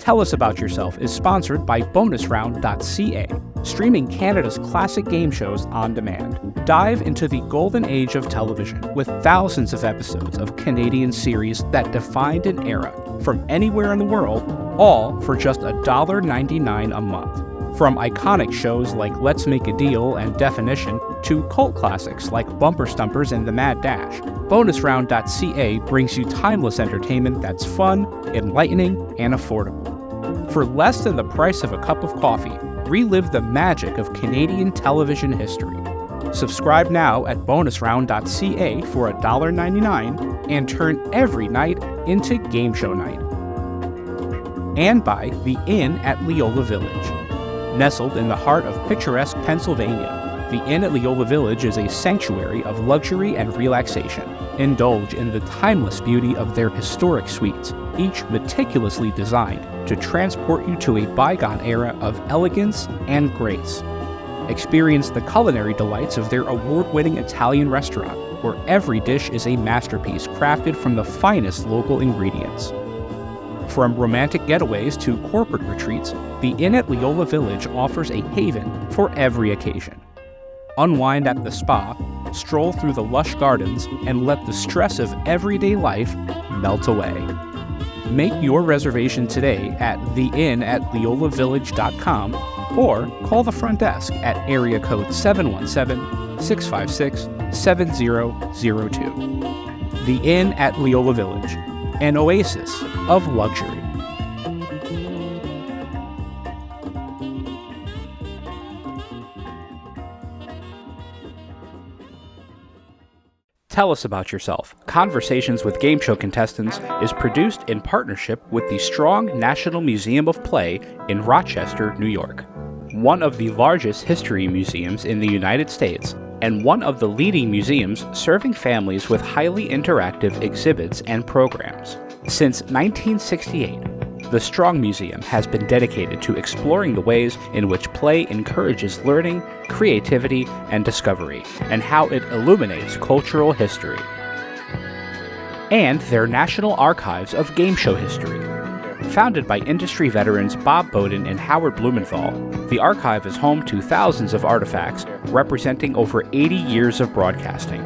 Tell Us About Yourself is sponsored by bonusround.ca, streaming Canada's classic game shows on demand. Dive into the golden age of television with thousands of episodes of Canadian series that defined an era from anywhere in the world, all for just $1.99 a month. From iconic shows like Let's Make a Deal and Definition to cult classics like Bumper Stumpers and The Mad Dash, bonusround.ca brings you timeless entertainment that's fun, enlightening, and affordable. For less than the price of a cup of coffee, relive the magic of Canadian television history. Subscribe now at bonusround.ca for $1.99 and turn every night into game show night. And by The Inn at Leola Village. Nestled in the heart of picturesque Pennsylvania, the Inn at Leola Village is a sanctuary of luxury and relaxation. Indulge in the timeless beauty of their historic suites, each meticulously designed to transport you to a bygone era of elegance and grace. Experience the culinary delights of their award-winning Italian restaurant, where every dish is a masterpiece crafted from the finest local ingredients. From romantic getaways to corporate retreats, the Inn at Leola Village offers a haven for every occasion. Unwind at the spa, stroll through the lush gardens, and let the stress of everyday life melt away. Make your reservation today at theinnatleolavillage.com or call the front desk at area code 717-656-7002. The Inn at Leola Village, an oasis of luxury. Tell Us About Yourself, Conversations with Game Show Contestants is produced in partnership with the Strong National Museum of Play in Rochester, New York, one of the largest history museums in the United States, and one of the leading museums serving families with highly interactive exhibits and programs. Since 1968, the Strong Museum has been dedicated to exploring the ways in which play encourages learning, creativity, and discovery, and how it illuminates cultural history. And their National Archives of Game Show History. Founded by industry veterans Bob Bowden and Howard Blumenthal, the archive is home to thousands of artifacts representing over 80 years of broadcasting,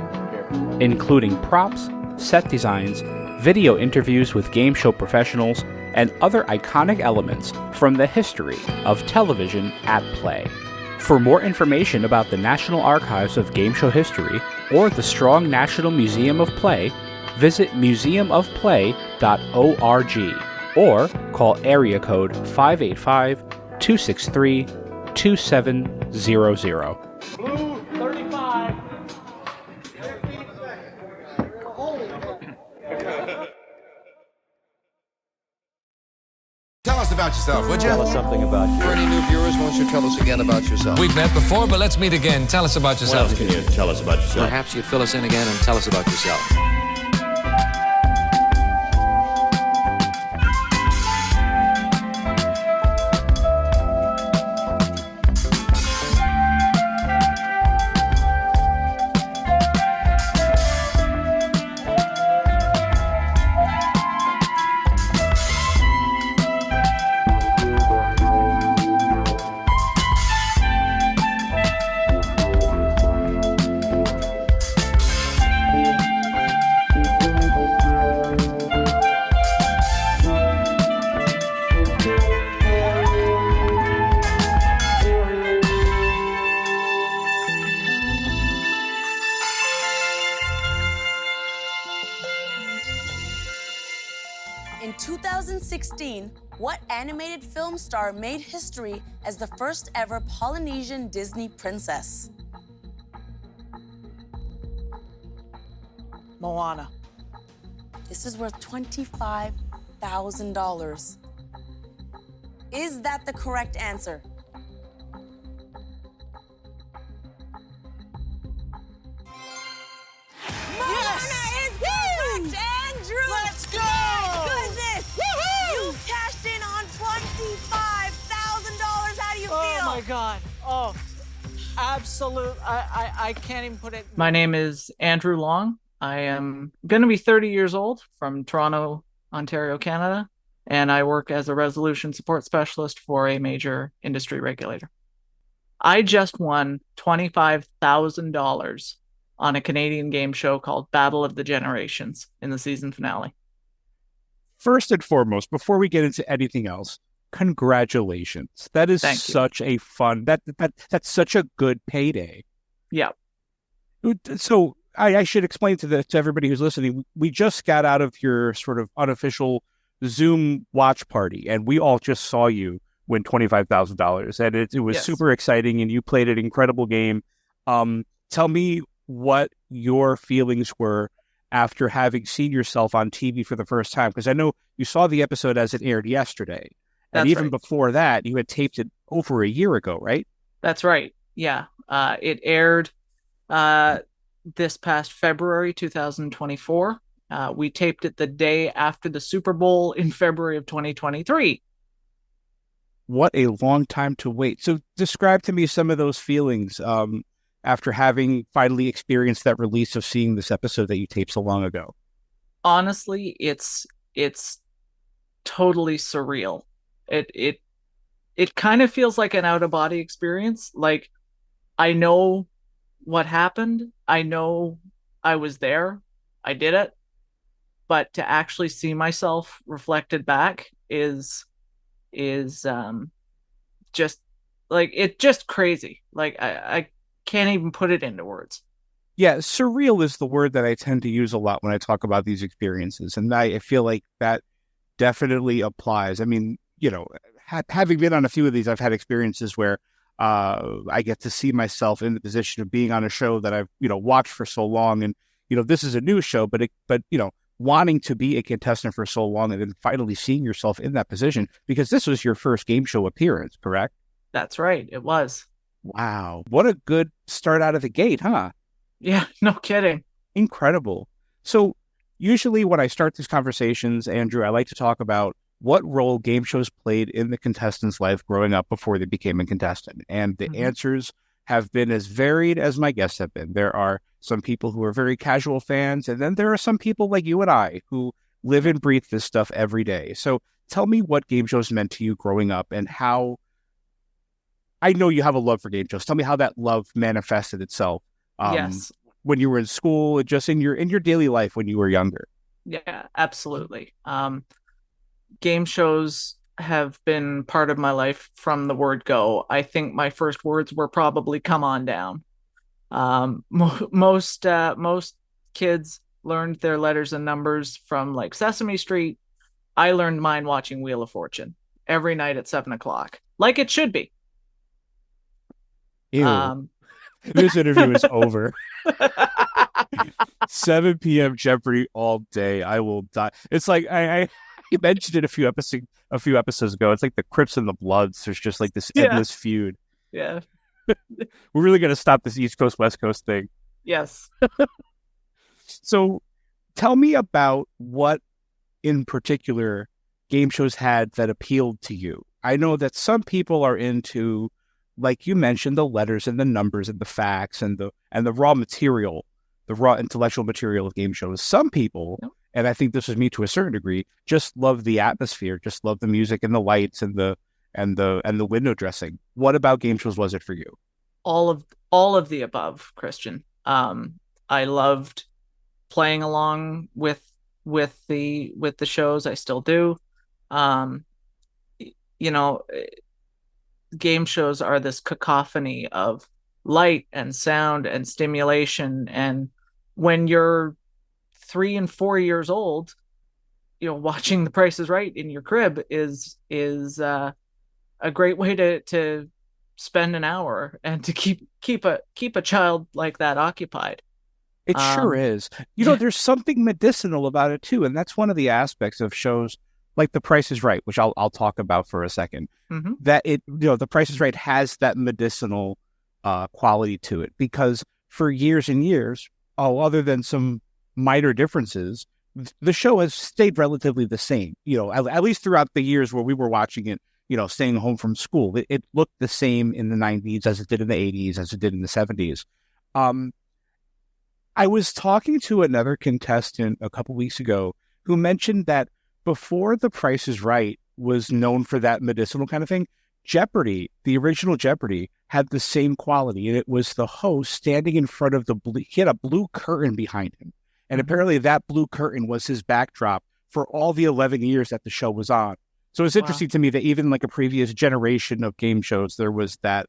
including props, set designs, video interviews with game show professionals, and other iconic elements from the history of television at play. For more information about the National Archives of Game Show History or the Strong National Museum of Play, visit museumofplay.org or call area code 585-263-2700. Blue 35. Tell us about yourself, would you? Tell us something about you. For any new viewers, why don't you tell us again about yourself? We've met before, but let's meet again. Tell us about What yourself. else can you tell us about yourself? Perhaps you'd fill us in again and tell us about yourself. In 2016, what animated film star made history as the first ever Polynesian Disney princess? Moana. This is worth $25,000. Is that the correct answer? Moana is correct, Andrew! Let's go! My goodness! You cashed in on $25,000. How do you feel? Oh my God. Oh, absolute. I can't even put it. My name is Andrew Long. I am going to be 30 years old, from Toronto, Ontario, Canada. and I work as a resolution support specialist for a major industry regulator. I just won $25,000 on a Canadian game show called Battle of the Generations in the season finale. First and foremost, before we get into anything else, congratulations. That is such a fun, that's such a good payday. Yeah. So I should explain to everybody who's listening, we just got out of your sort of unofficial Zoom watch party, and we all just saw you win $25,000, and it was super exciting, and you played an incredible game. Tell me what your feelings were after having seen yourself on TV for the first time, because I know you saw the episode as it aired yesterday. And even before that, you had taped it over a year ago, right? That's right. Yeah. It aired this past February 2024. We taped it the day after the Super Bowl in February of 2023. What a long time to wait. So describe to me some of those feelings after having finally experienced that release of seeing this episode that you taped so long ago. Honestly, it's totally surreal. It kind of feels like an out-of-body experience. Like, I know what happened. I know I was there. I did it. But to actually see myself reflected back is just like, it's just crazy. Like, I can't even put it into words. Yeah, surreal is the word that I tend to use a lot when I talk about these experiences. And I feel like that definitely applies. I mean, you know, having been on a few of these, I've had experiences where I get to see myself in the position of being on a show that I've, watched for so long. And, this is a new show, but wanting to be a contestant for so long and then finally seeing yourself in that position, because this was your first game show appearance, correct? That's right. It was. Wow. What a good start out of the gate, huh? Yeah, no kidding. Incredible. So usually when I start these conversations, Andrew, I like to talk about what role game shows played in the contestant's life growing up before they became a contestant. And the answers have been as varied as my guests have been. There are some people who are very casual fans, and then there are some people like you and I who live and breathe this stuff every day. So tell me what game shows meant to you growing up and how, I know you have a love for game shows. Tell me how that love manifested itself. Yes. When you were in school, just in your daily life when you were younger. Yeah, absolutely. Game shows have been part of my life from the word go. I think my first words were probably "come on down." Most kids learned their letters and numbers from like Sesame Street. I learned mine watching Wheel of Fortune every night at 7:00, like it should be. Ew. This interview is over. 7 p.m. Jeopardy all day. I will die. It's like I mentioned it a few episodes ago. It's like the Crips and the Bloods. There's just like this endless feud. Yeah. We're really going to stop this East Coast, West Coast thing. Yes. So tell me about what in particular game shows had that appealed to you. I know that some people are into, like you mentioned, the letters and the numbers and the facts and the raw material, the raw intellectual material of game shows. Some people, and I think this is me to a certain degree, just love the atmosphere, just love the music and the lights and the window dressing. What about game shows was it for you? All of the above, Christian. I loved playing along with the shows. I still do. Game shows are this cacophony of light and sound and stimulation, and when you're 3 and 4 years old, watching The Price is Right in your crib is a great way to spend an hour and to keep a child like that occupied. It sure is. There's something medicinal about it too, and that's one of the aspects of shows like The Price is Right, which I'll talk about for a second. That The Price is Right has that medicinal quality to it, because for years and years, other than some minor differences, the show has stayed relatively the same. At least throughout the years where we were watching it, staying home from school, it looked the same in the 90s as it did in the 80s, as it did in the 70s. I was talking to another contestant a couple weeks ago who mentioned that before The Price is Right was known for that medicinal kind of thing, Jeopardy, the original Jeopardy, had the same quality, and it was the host standing in front of he had a blue curtain behind him, and apparently that blue curtain was his backdrop for all the 11 years that the show was on. So it's interesting to me that even like a previous generation of game shows, there was that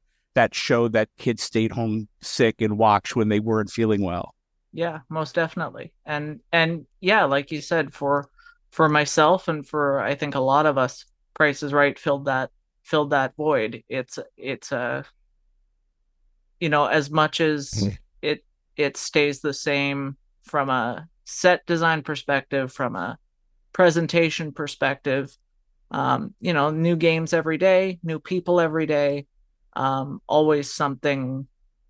show that kids stayed home sick and watched when they weren't feeling well. Yeah, most definitely. And yeah, like you said, for myself and for I think a lot of us, Price is Right filled that void. It's a as much as it stays the same from a set design perspective, from a presentation perspective, new games every day, new people every day, always something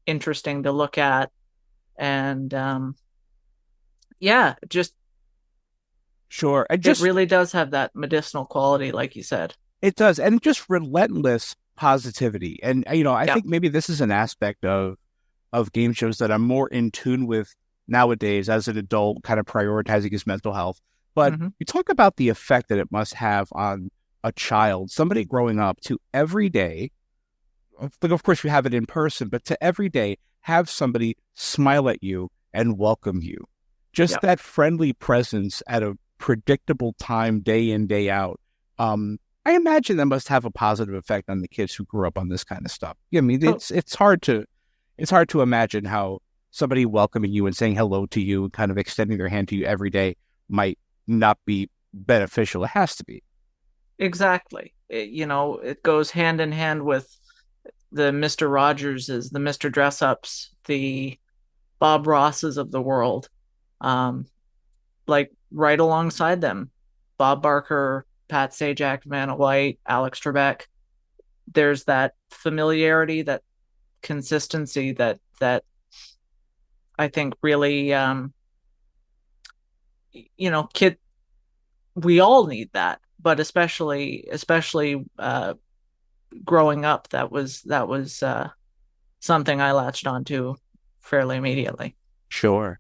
interesting to look at. And just sure, it really does have that medicinal quality, like you said. It does, and just relentless positivity. And I think maybe this is an aspect of game shows that I'm more in tune with nowadays as an adult, kind of prioritizing his mental health. But you talk about the effect that it must have on a child, somebody growing up, to every day. Like, of course, we have it in person, but to every day have somebody smile at you and welcome you. Just that friendly presence at a predictable time, day in, day out. I imagine that must have a positive effect on the kids who grew up on this kind of stuff. I mean, it's hard to imagine how somebody welcoming you and saying hello to you, kind of extending their hand to you every day, might not be beneficial. It has to be. Exactly. It goes hand in hand with the Mr. Rogerses, the Mr. Dress-Ups, the Bob Rosses of the world. Like right alongside them, Bob Barker, Pat Sajak, Vanna White, Alex Trebek. There's that familiarity, that consistency that I think really, we all need that, but especially growing up, that was something I latched onto fairly immediately. Sure.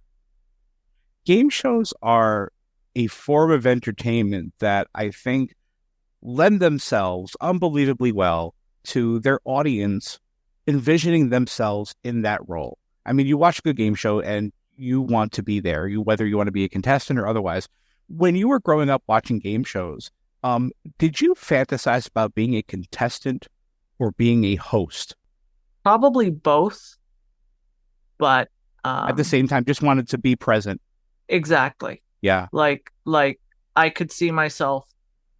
Game shows are a form of entertainment that I think lend themselves unbelievably well to their audience envisioning themselves in that role. I mean, you watch a good game show and you want to be there, whether you want to be a contestant or otherwise. When you were growing up watching game shows, did you fantasize about being a contestant or being a host? Probably both, but at the same time, just wanted to be present. Exactly. Yeah. Like I could see myself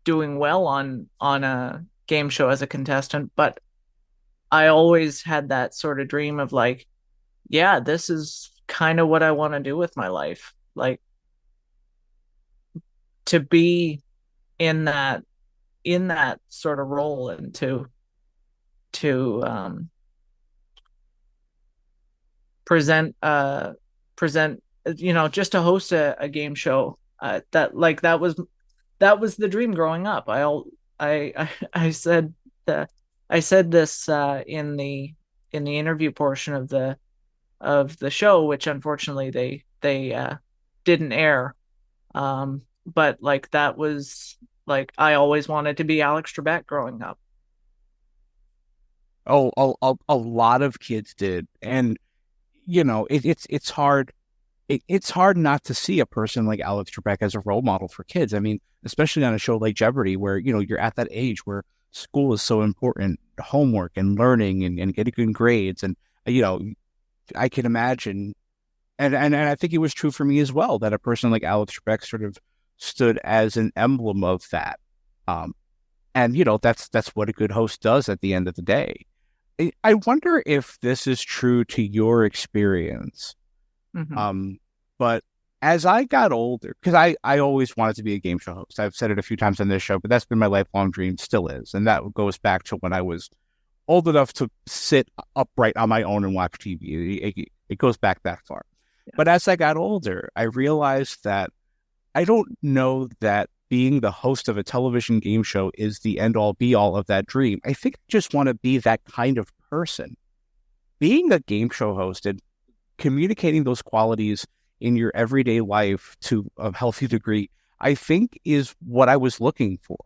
doing well on a game show as a contestant, but I always had that sort of dream of like, yeah, this is kind of what I want to do with my life. Like, to be in that sort of role, and to present just to host a game show, that was the dream growing up. I said this in the interview portion of the show, which unfortunately they didn't air, but like that was like, I always wanted to be Alex Trebek growing up. Oh, a lot of kids did. And it's hard. It's hard not to see a person like Alex Trebek as a role model for kids. I mean, especially on a show like Jeopardy, where, you're at that age where school is so important, homework and learning and getting good grades. And, I can imagine, and I think it was true for me as well, that a person like Alex Trebek sort of stood as an emblem of that. And, that's what a good host does at the end of the day. I wonder if this is true to your experience. Mm-hmm. But as I got older, because I always wanted to be a game show host. I've said it a few times on this show, but that's been my lifelong dream, still is. And that goes back to when I was old enough to sit upright on my own and watch TV. It goes back that far. Yeah. But as I got older, I realized that I don't know that being the host of a television game show is the end-all, be-all of that dream. I think I just want to be that kind of person. Being a game show host and communicating those qualities in your everyday life to a healthy degree, I think is what I was looking for.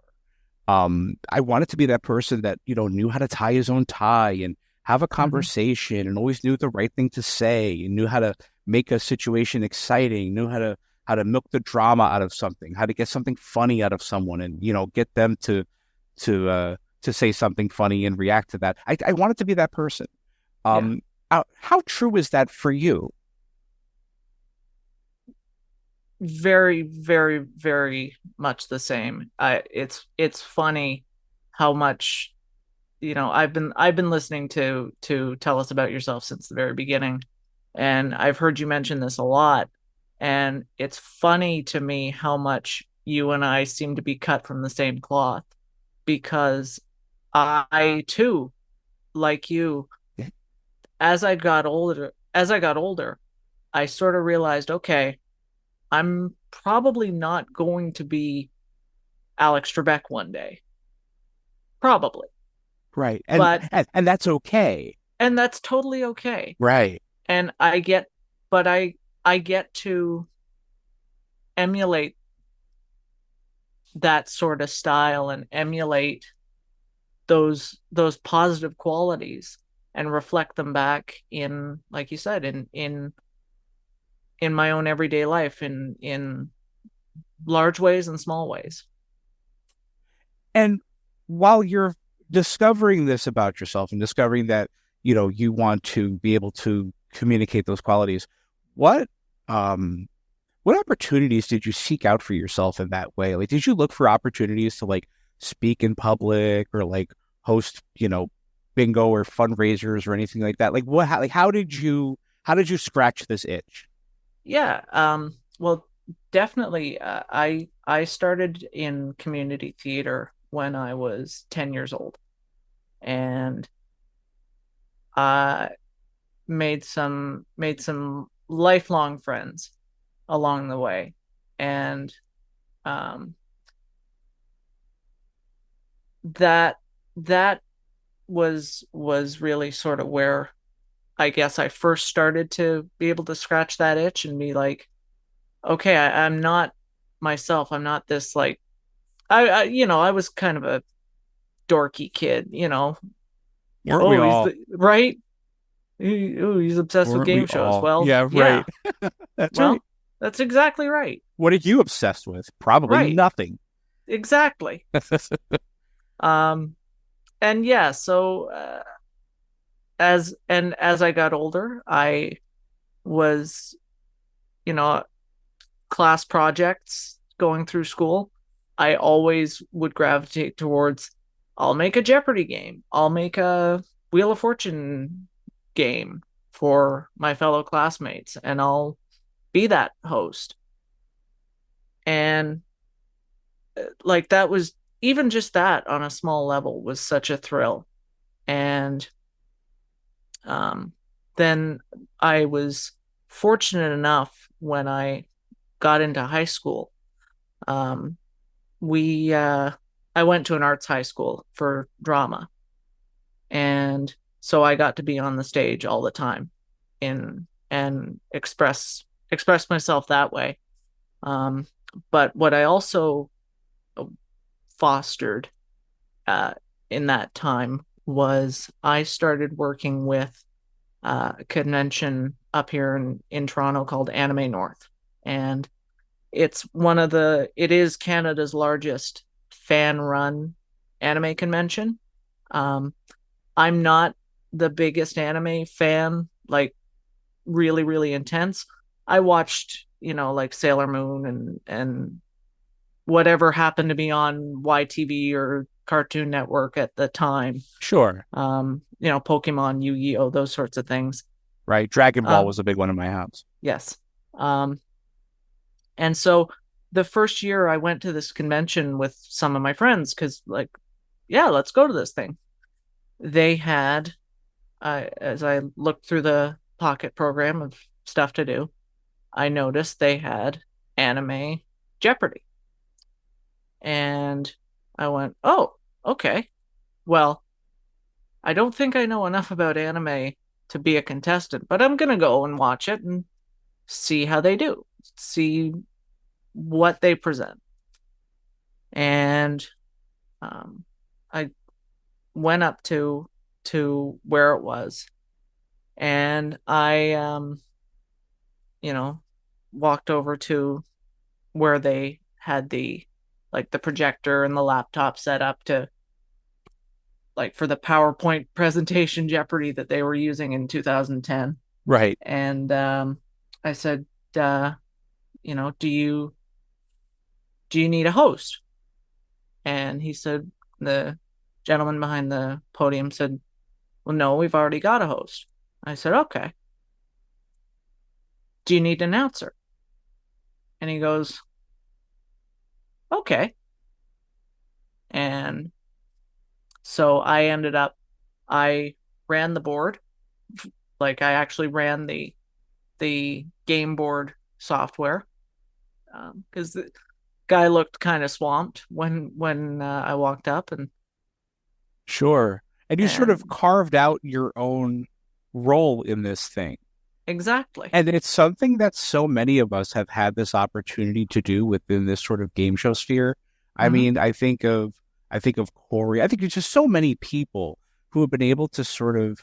I wanted to be that person that, knew how to tie his own tie and have a conversation and always knew the right thing to say and knew how to make a situation exciting, knew how to milk the drama out of something, how to get something funny out of someone and, get them to say something funny and react to that. I wanted to be that person. How true is that for you? Very, very, very much the same. It's funny how much, I've been listening to Tell Us About Yourself since the very beginning, and I've heard you mention this a lot, and it's funny to me how much you and I seem to be cut from the same cloth, because I too, like you, as I got older, I sort of realized, okay, I'm probably not going to be Alex Trebek one day. Probably. Right. And that's okay. And that's totally okay. Right. And I get to emulate that sort of style and emulate those positive qualities and reflect them back in, like you said, in my own everyday life, in large ways and small ways. And while you're discovering this about yourself and discovering that, you want to be able to communicate those qualities, what opportunities did you seek out for yourself in that way? Like, did you look for opportunities to speak in public or host, bingo or fundraisers or anything like that? How did you scratch this itch? Yeah. Well, definitely. I started in community theater when I was 10 years old, and I made some lifelong friends along the way, and that was really sort of where I guess I first started to be able to scratch that itch and be like, okay, I'm not myself. I'm not this I was kind of a dorky kid, Weren't we all? Right? He's obsessed with game shows. All? Well, yeah, right. That's right. That's exactly right. What are you obsessed with? Probably nothing. Exactly. And yeah, so as I got older, I was, class projects going through school, I always would gravitate towards, I'll make a Jeopardy game, I'll make a Wheel of Fortune game for my fellow classmates, and I'll be that host. And that was, even just that on a small level was such a thrill. And then I was fortunate enough when I got into high school. I went to an arts high school for drama, and so I got to be on the stage all the time and express myself that way. But what I also fostered in that time was I started working with a convention up here in Toronto called Anime North, and it is Canada's largest fan-run anime convention. I'm not the biggest anime fan, really, really intense. I watched, Sailor Moon and whatever happened to be on YTV or Cartoon Network at the time. Sure. Pokemon, Yu-Gi-Oh, those sorts of things. Right. Dragon Ball was a big one in my house. Yes. And so the first year I went to this convention with some of my friends because, let's go to this thing. They had, as I looked through the pocket program of stuff to do, I noticed they had anime Jeopardy. And I went, oh, okay. Well, I don't think I know enough about anime to be a contestant, but I'm going to go and watch it and see how they do, see what they present. And I went up to where it was, and I walked over to where they had the projector and the laptop set up to for the PowerPoint presentation Jeopardy that they were using in 2010. Right. And I said, do you need a host? And he said, the gentleman behind the podium said, well, no, we've already got a host. I said, okay. Do you need an announcer? And he goes, okay. And so I ran the board. I actually ran the game board software, because the guy looked kind of swamped when I walked up. And Sure. And you sort of carved out your own role in this thing. Exactly. And it's something that so many of us have had this opportunity to do within this sort of game show sphere. I mean, I think of Cory. I think there's just so many people who have been able to sort of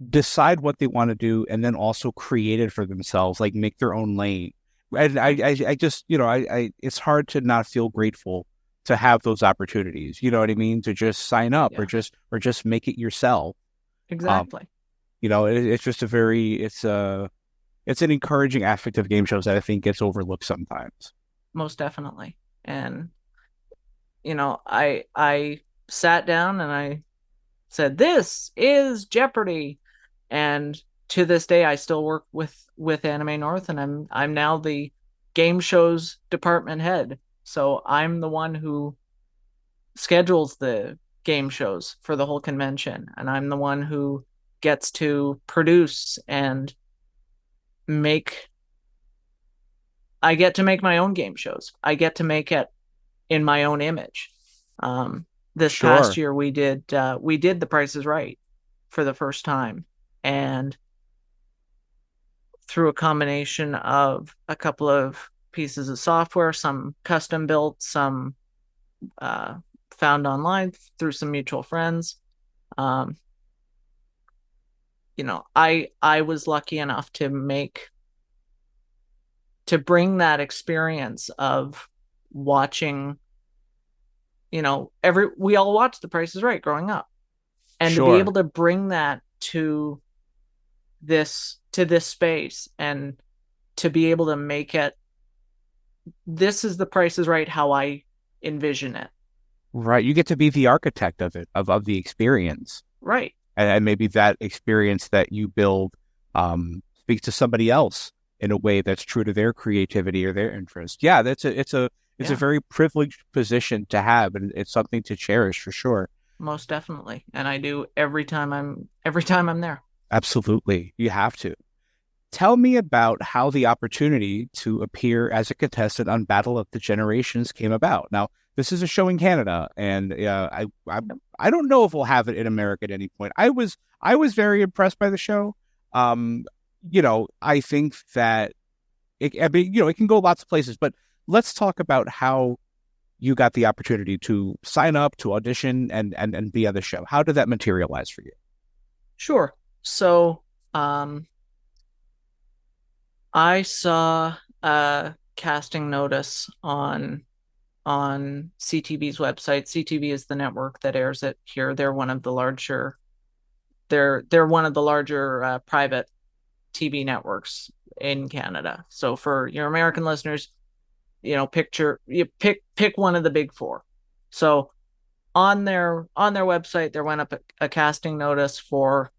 decide what they want to do and then also create it for themselves, make their own lane. And I just, it's hard to not feel grateful to have those opportunities. You know what I mean? To just sign up or just make it yourself. Exactly. It's just it's an encouraging aspect of game shows that I think gets overlooked sometimes. Most definitely. And I sat down and I said, "This is Jeopardy!" And to this day, I still work with Anime North, and I'm now the game shows department head. So I'm the one who schedules the game shows for the whole convention, and I'm the one who gets to produce and I get to make my own game shows. I get to make it in my own image. This past year we did The Price is Right for the first time, and through a combination of a couple of pieces of software, some custom built, some found online through some mutual friends. I was lucky enough to bring that experience of watching, we all watched The Price is Right growing up, and to be able to bring that to this space and to be able to make it, this is The Price is Right how I envision it. Right. You get to be the architect of it, of the experience. Right. And maybe that experience that you build speaks to somebody else in a way that's true to their creativity or their interest. Yeah, it's a very privileged position to have, and it's something to cherish for sure. Most definitely. And I do every time I'm there. Absolutely. You have to. Tell me about how the opportunity to appear as a contestant on Battle of the Generations came about. Now, this is a show in Canada, and I don't know if we'll have it in America at any point. I was very impressed by the show. I think that it can go lots of places, but let's talk about how you got the opportunity to sign up, to audition, and be on the show. How did that materialize for you? Sure. So, I saw a casting notice on CTV's website. CTV is the network that airs it here. They're one of the larger private TV networks in Canada. So for your American listeners, pick one of the big four. So on their website, there went up a casting notice for,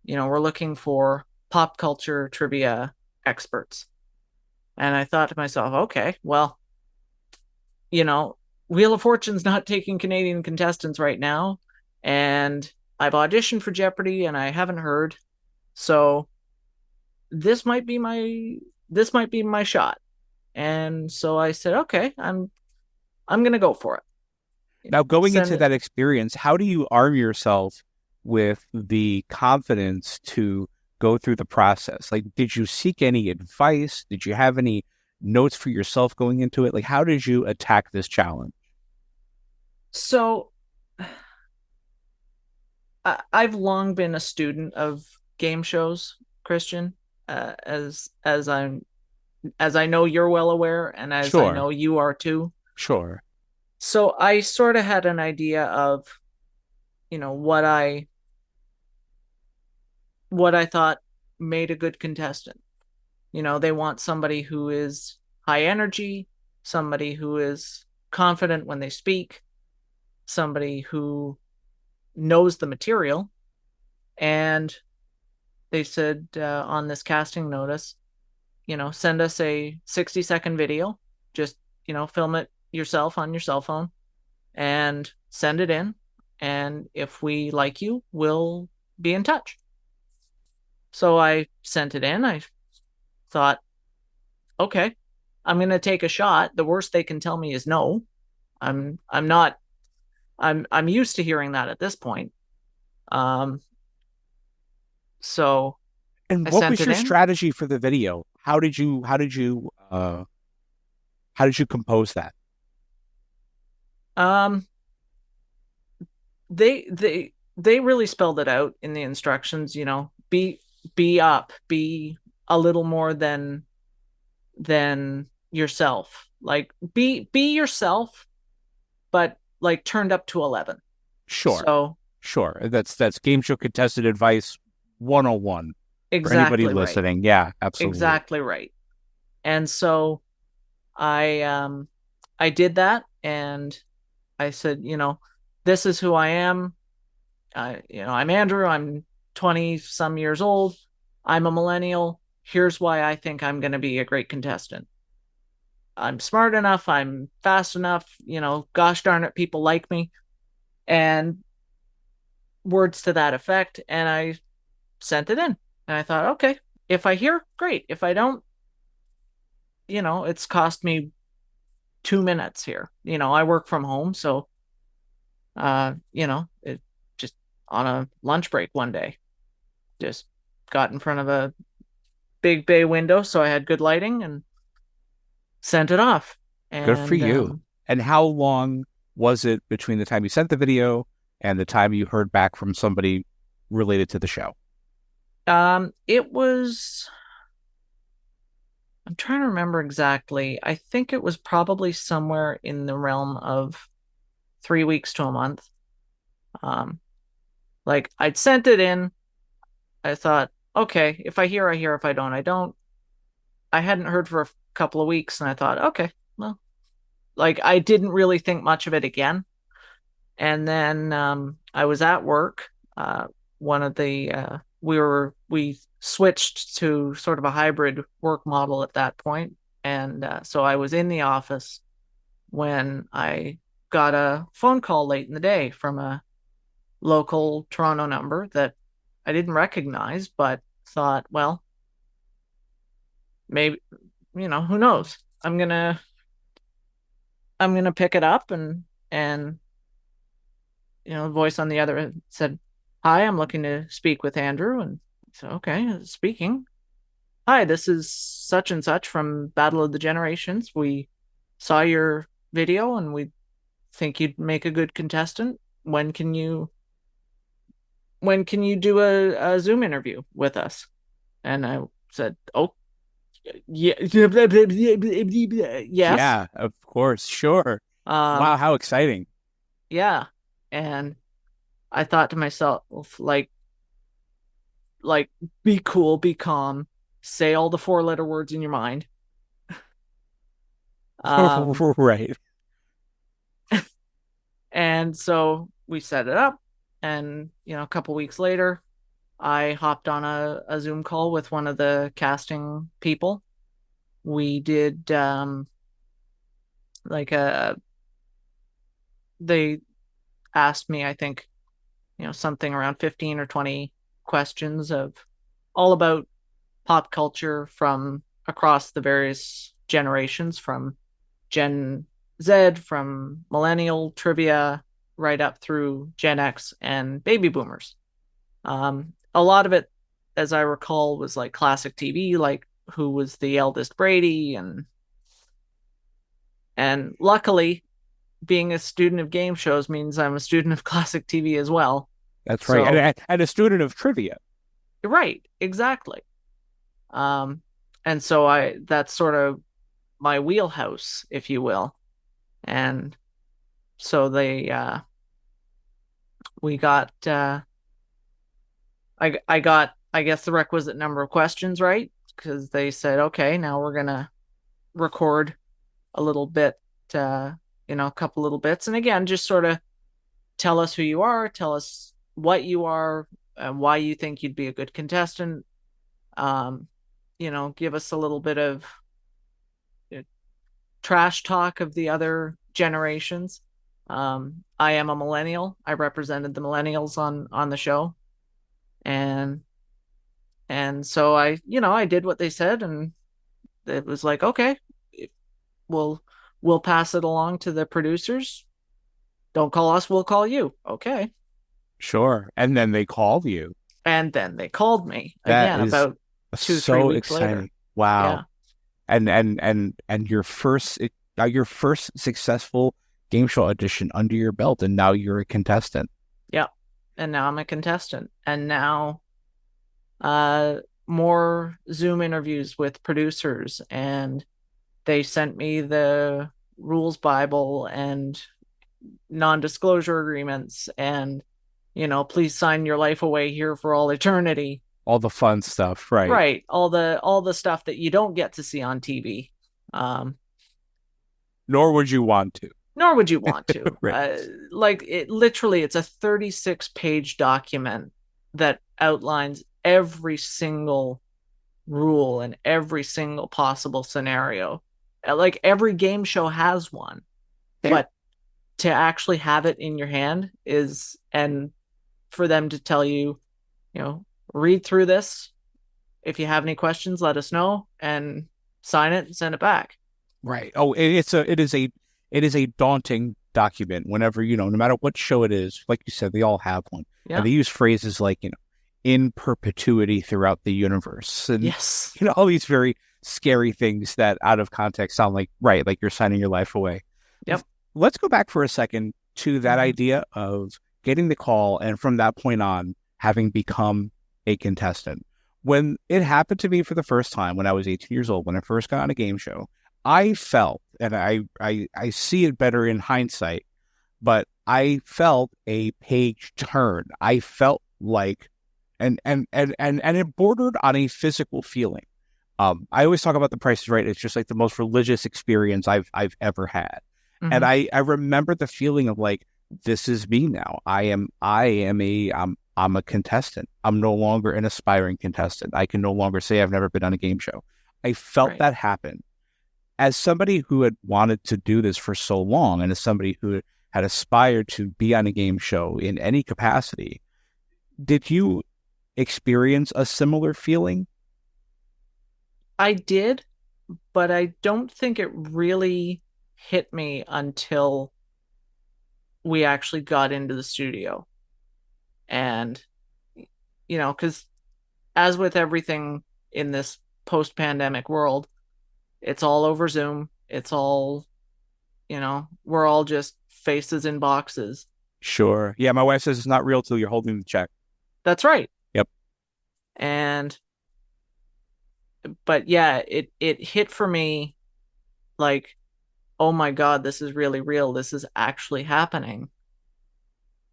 we're looking for pop culture trivia experts. And I thought to myself, okay, well, Wheel of Fortune's not taking Canadian contestants right now, and I've auditioned for Jeopardy and I haven't heard. So this might be my shot. And so I said, okay, I'm going to go for it. Now, going into that experience, how do you arm yourself with the confidence to go through the process? Did you seek any advice? Did you have any notes for yourself going into it? Like, how did you attack this challenge? So I've long been a student of game shows, Christian, as I know you're well aware, and as I Sure. know you are too. Sure. So I sort of had an idea of, what I thought made a good contestant. They want somebody who is high energy, somebody who is confident when they speak, somebody who knows the material. And they said on this casting notice, send us a 60-second video. Just, film it yourself on your cell phone and send it in. And if we like you, we'll be in touch. So I sent it in. I thought, okay, I'm going to take a shot. The worst they can tell me is no. I'm used to hearing that at this point. So And I what sent was it your in. strategy for the video? How did you compose that? They really spelled it out in the instructions, be up, be a little more than yourself. Like be yourself, but like turned up to 11. Sure. So sure. That's game show contestant advice 101 for anybody exactly listening. right. Yeah, absolutely. Exactly right. And so I did that, and I said, this is who I am. I'm Andrew. I'm 20 some years old. I'm a millennial. Here's why I think I'm going to be a great contestant. I'm smart enough. I'm fast enough. Gosh darn it, people like me. And words to that effect. And I sent it in. And I thought, okay, if I hear, great. If I don't, it's cost me 2 minutes here. I work from home. So, it just on a lunch break one day, just got in front of a big bay window. So I had good lighting and sent it off. And, good for you. And how long was it between the time you sent the video and the time you heard back from somebody related to the show? It was, I'm trying to remember exactly. I think it was probably somewhere in the realm of 3 weeks to a month. Like I'd sent it in. I thought, okay, if I hear, I hear. If I don't, I don't. I hadn't heard for a couple of weeks, and I thought, okay, well, like I didn't really think much of it again. And then I was at work. One of the we switched to sort of a hybrid work model at that point, and so I was in the office when I got a phone call late in the day from a local Toronto number that I didn't recognize, but thought, well, maybe, who knows? I'm gonna pick it up, and the voice on the other end said, "Hi, I'm looking to speak with Andrew." And so, okay, speaking. "Hi, this is such and such from Battle of the Generations. We saw your video and we think you'd make a good contestant. When can you do a Zoom interview with us?" And I said, "Oh, yeah, yes. Yeah, of course. Sure. Wow, how exciting. Yeah. And I thought to myself, like, be cool, be calm, say all the 4-letter words in your mind. Right. And so we set it up, and a couple weeks later, I hopped on a Zoom call with one of the casting people. We did they asked me, I think, something around 15 or 20 questions of all about pop culture from across the various generations, from Gen Z, from millennial trivia, right up through Gen X and baby boomers. A lot of it, as I recall, was like classic TV, like who was the eldest Brady, and And luckily, being a student of game shows means I'm a student of classic TV as well. That's So- right. And a student of trivia. Right, exactly. And so that's sort of my wheelhouse, if you will. And so we got I got, I guess, the requisite number of questions right, because they said, okay, now we're gonna record a little bit, a couple little bits, and again, just sort of tell us who you are, tell us what you are, and why you think you'd be a good contestant. Give us a little bit of trash talk of the other generations. I am a millennial. I represented the millennials on the show, and so I did what they said, and it was like, okay, we'll pass it along to the producers. Don't call us, we'll call you. Okay. Sure. And then they called you. And then they called me That again is about 2-3 so weeks exciting. later. Wow. And your first successful game show audition under your belt, and now you're a contestant. Yeah. And now I'm a contestant. And now more Zoom interviews with producers, and they sent me the rules Bible and non-disclosure agreements, and please sign your life away here for all eternity. All the fun stuff, right? Right. All the stuff that you don't get to see on TV. Nor would you want to. Nor would you want to. Right. It's a 36-page document that outlines every single rule and every single possible scenario. Like every game show has one, but to actually have it in your hand and for them to tell you, read through this. If you have any questions, let us know, and sign it and send it back. Right. Oh, it is a daunting document whenever, no matter what show it is, like you said, they all have one. Yeah. And they use phrases like, in perpetuity throughout the universe. And, Yes. all these very scary things that out of context sound like you're signing your life away. Yep. Let's go back for a second to that idea of getting the call, and from that point on, having become a contestant. When it happened to me for the first time when I was 18 years old, when I first got on a game show, I felt, and I see it better in hindsight, but I felt a page turn. I felt like, and it bordered on a physical feeling. I always talk about The Price is Right. It's just like the most religious experience I've ever had. Mm-hmm. And I remember the feeling of like, this is me now. I'm a contestant. I'm no longer an aspiring contestant. I can no longer say I've never been on a game show. I felt that happen. As somebody who had wanted to do this for so long, and as somebody who had aspired to be on a game show in any capacity, did you experience a similar feeling? I did, but I don't think it really hit me until we actually got into the studio. And, because as with everything in this post-pandemic world, it's all over Zoom. It's all, we're all just faces in boxes. Sure. Yeah, my wife says it's not real till you're holding the check. That's right. Yep. But yeah, it hit for me like, oh my God, this is really real. This is actually happening,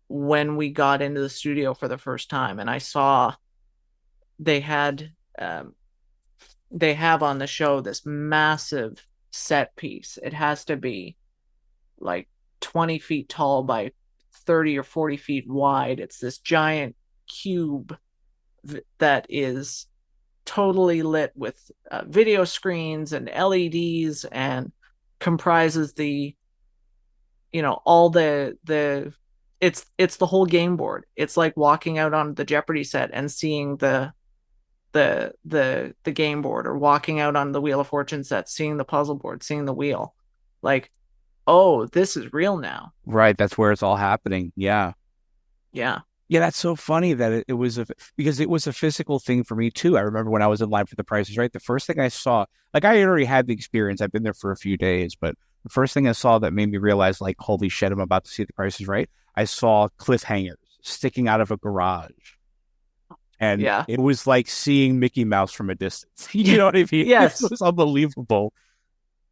when we got into the studio for the first time. And I saw they have on the show this massive set piece. It has to be like 20 feet tall by 30 or 40 feet wide. It's this giant cube that is totally lit with video screens and LEDs, and comprises all the it's the whole game board. It's like walking out on the Jeopardy set and seeing the game board, or walking out on the Wheel of Fortune set, seeing the puzzle board, seeing the wheel. Like, oh, this is real now. Right. That's where it's all happening. Yeah. Yeah. Yeah, that's so funny that it was because it was a physical thing for me too. I remember when I was in line for The Price is Right, the first thing I saw, like I already had the experience. I've been there for a few days, but the first thing I saw that made me realize, like, holy shit, I'm about to see The Price is Right. I saw cliffhangers sticking out of a garage, and Yeah. it was like seeing Mickey Mouse from a distance. You know what I mean? Yes. It was unbelievable.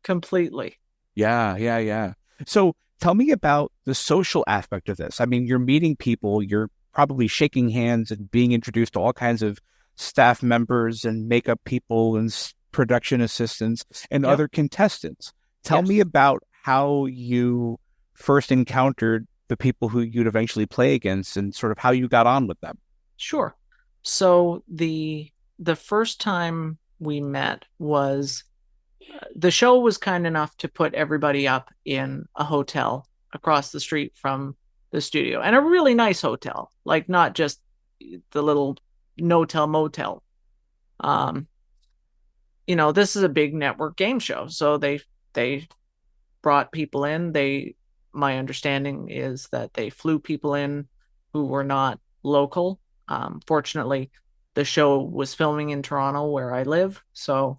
Completely. Yeah, yeah, yeah. So tell me about the social aspect of this. I mean, you're meeting people, you're probably shaking hands and being introduced to all kinds of staff members and makeup people and production assistants and Yep. other contestants. Tell Yes. me about how you first encountered the people who you'd eventually play against and sort of how you got on with them. Sure. So the first time we met was the show was kind enough to put everybody up in a hotel across the street from the studio, and a really nice hotel, like not just the little no-tell motel. This is a big network game show, so they brought people in. My understanding is that they flew people in who were not local. Fortunately, the show was filming in Toronto where I live, so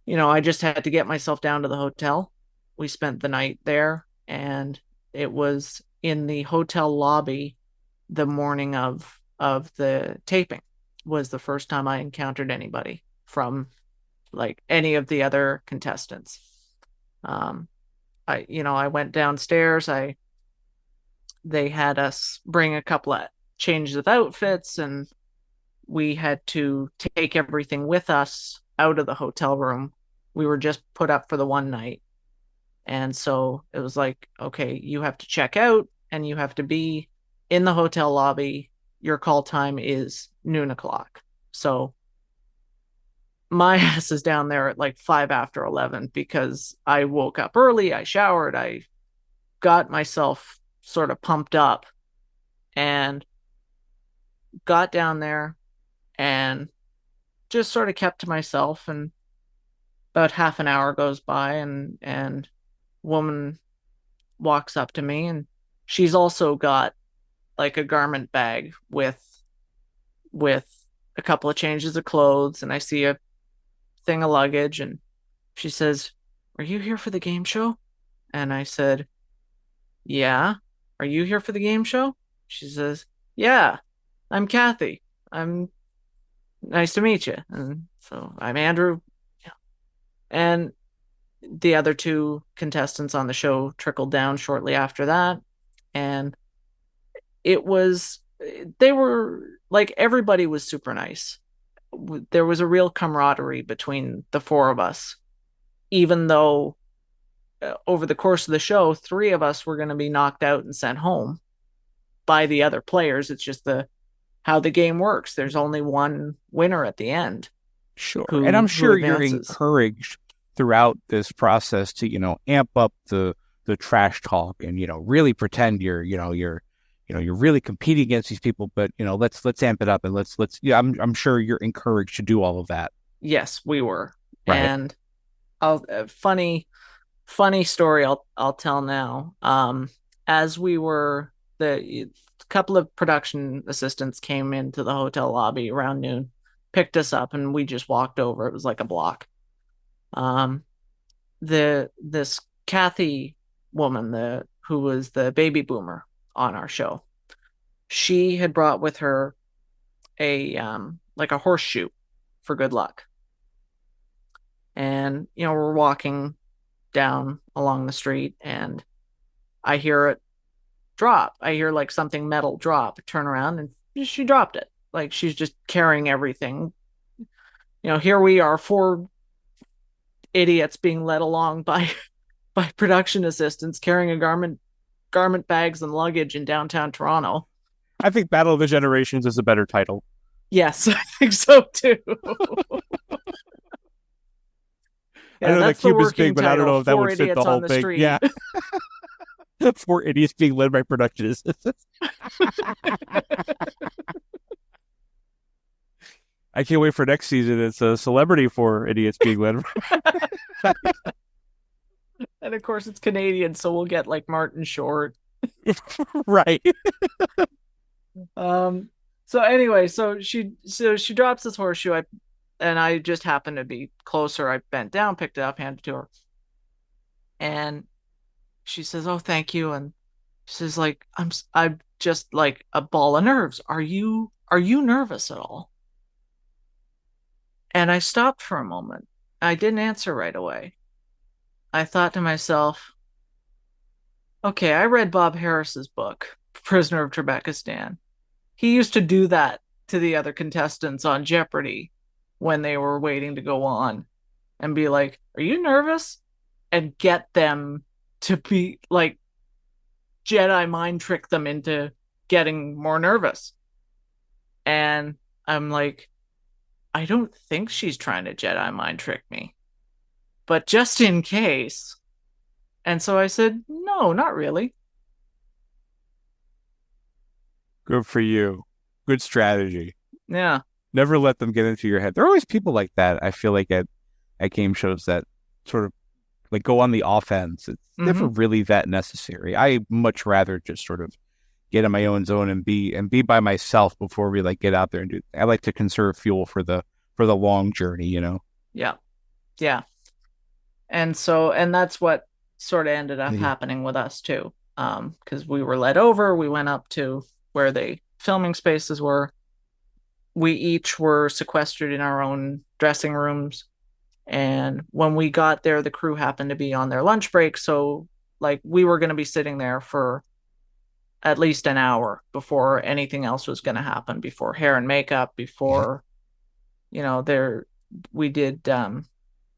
I just had to get myself down to the hotel. We spent the night there, and it was in the hotel lobby the morning of the taping was the first time I encountered anybody from like any of the other contestants. I went downstairs. They had us bring a couple of changes of outfits, and we had to take everything with us out of the hotel room. We were just put up for the one night. And so it was like, okay, you have to check out and you have to be in the hotel lobby. Your call time is noon o'clock. So my ass is down there at like 5 after 11 because I woke up early. I showered. I got myself sort of pumped up and got down there and just sort of kept to myself. And about half an hour goes by, and woman walks up to me, and she's also got like a garment bag with a couple of changes of clothes, and I see a thing of luggage, and she says, "Are you here for the game show?" And I said, "Yeah." "Are you here for the game show?" She says, "Yeah, I'm Kathy. I'm nice to meet you." And so I'm Andrew. Yeah. And the other two contestants on the show trickled down shortly after that. And they were like, everybody was super nice. There was a real camaraderie between the four of us, even though over the course of the show, three of us were going to be knocked out and sent home by the other players. It's just how the game works. There's only one winner at the end. Sure. And I'm sure you're advances. encouraged throughout this process to, amp up the trash talk and, really pretend you're really competing against these people, but, let's amp it up and I'm sure you're encouraged to do all of that. Yes, we were. Right. And funny story I'll tell now. As we were, the couple of production assistants came into the hotel lobby around noon, picked us up, and we just walked over. It was like a block. This Kathy woman, who was the baby boomer on our show, she had brought with her a like a horseshoe for good luck. And we're walking down along the street, and I hear it drop. I hear like something metal drop. I turn around, and she dropped it. Like, she's just carrying everything. Here we are, four idiots being led along by production assistants carrying garment bags and luggage in downtown Toronto. I think Battle of the Generations is a better title. Yes, I think so too. I know the cube is big, but I don't know if that would fit the whole thing. Street. Yeah. 4 idiots being led by production assistants. I can't wait for next season. It's a celebrity 4 idiots being led. And of course, it's Canadian, so we'll get like Martin Short. Right. So anyway, so she drops this horseshoe, and I just happened to be closer. I bent down, picked it up, handed it to her, and she says, "Oh, thank you." And she says, "Like I'm just like a ball of nerves. Are you nervous at all?" And I stopped for a moment. I didn't answer right away. I thought to myself, okay, I read Bob Harris's book, Prisoner of Trebekistan. He used to do that to the other contestants on Jeopardy when they were waiting to go on and be like, "Are you nervous?" And get them to be like, Jedi mind trick them into getting more nervous. And I'm like, I don't think she's trying to Jedi mind trick me, but just in case. And so I said, no, not really. Good for you. Good strategy. Yeah. Never let them get into your head. There are always people like that, I feel like, at game shows that sort of like go on the offense. It's never really that necessary. I much rather just sort of get in my own zone and be by myself before we like get out there and do. I like to conserve fuel for the long journey, you know. Yeah. Yeah. And that's what sort of ended up happening with us too. Because we were led over, we went up to where the filming spaces were. We each were sequestered in our own dressing rooms. And when we got there, the crew happened to be on their lunch break. So like we were going to be sitting there for at least an hour before anything else was going to happen, before hair and makeup, before, we did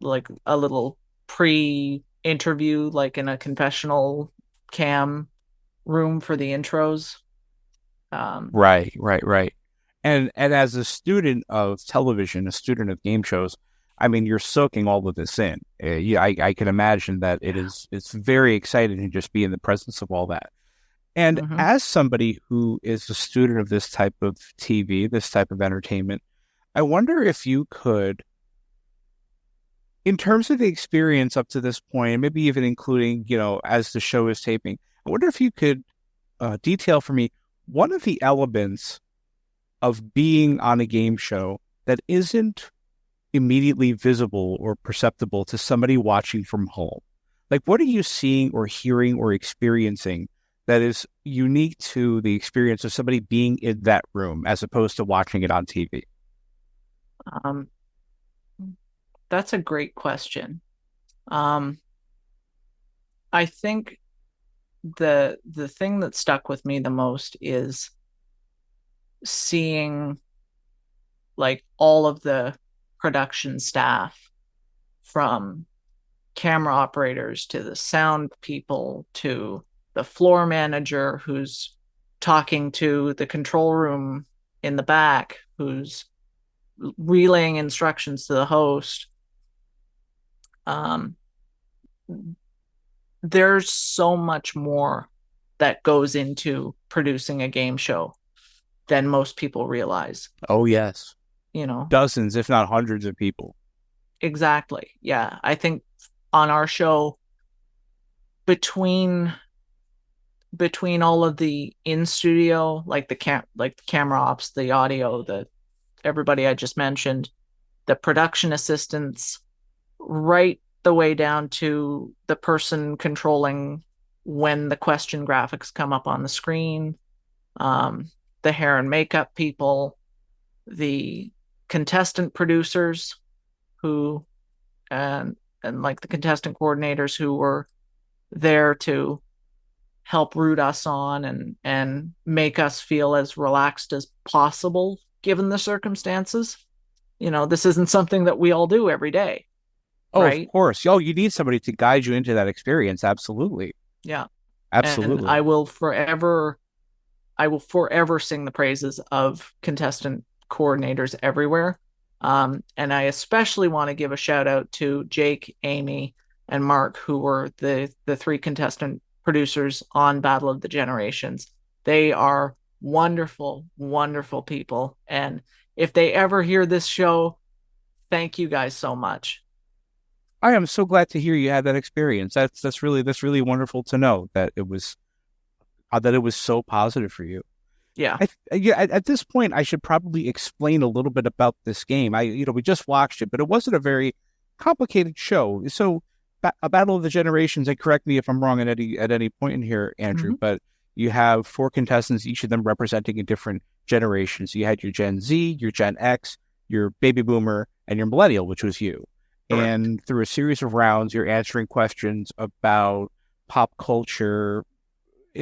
like a little pre-interview, like in a confessional cam room for the intros. Right. And as a student of television, a student of game shows, I mean, you're soaking all of this in. I can imagine that it's very exciting to just be in the presence of all that. And as somebody who is a student of this type of TV, this type of entertainment, I wonder if you could, in terms of the experience up to this point, maybe even including, as the show is taping, I wonder if you could detail for me one of the elements of being on a game show that isn't immediately visible or perceptible to somebody watching from home. Like, what are you seeing or hearing or experiencing that is unique to the experience of somebody being in that room as opposed to watching it on TV? That's a great question. I think the thing that stuck with me the most is seeing like all of the production staff, from camera operators to the sound people to the floor manager who's talking to the control room in the back, who's relaying instructions to the host. There's so much more that goes into producing a game show than most people realize. Oh, yes. Dozens, if not hundreds of people. Exactly. Yeah. I think on our show, between all of the in studio, like the camera ops, the audio, everybody I just mentioned, the production assistants, right the way down to the person controlling when the question graphics come up on the screen, the hair and makeup people, the contestant producers who, and like the contestant coordinators who were there to help root us on and make us feel as relaxed as possible given the circumstances. This isn't something that we all do every day. Oh, right? Of course. Oh, you need somebody to guide you into that experience. Absolutely. Yeah. Absolutely. And I will forever sing the praises of contestant coordinators everywhere. And I especially want to give a shout out to Jake, Amy, and Mark, who were the three contestant producers on Battle of the Generations. They are wonderful, wonderful people. And if they ever hear this show, thank you guys so much. I am so glad to hear you had that experience. That's really wonderful to know that it was so positive for you. Yeah. Yeah, at this point, I should probably explain a little bit about this game. We just watched it, but it wasn't a very complicated show. So, a Battle of the Generations, and correct me if I'm wrong at any point in here, Andrew, but you have 4 contestants, each of them representing a different generation. So you had your Gen Z, your Gen X, your Baby Boomer, and your Millennial, which was you. Correct. And through a series of rounds, you're answering questions about pop culture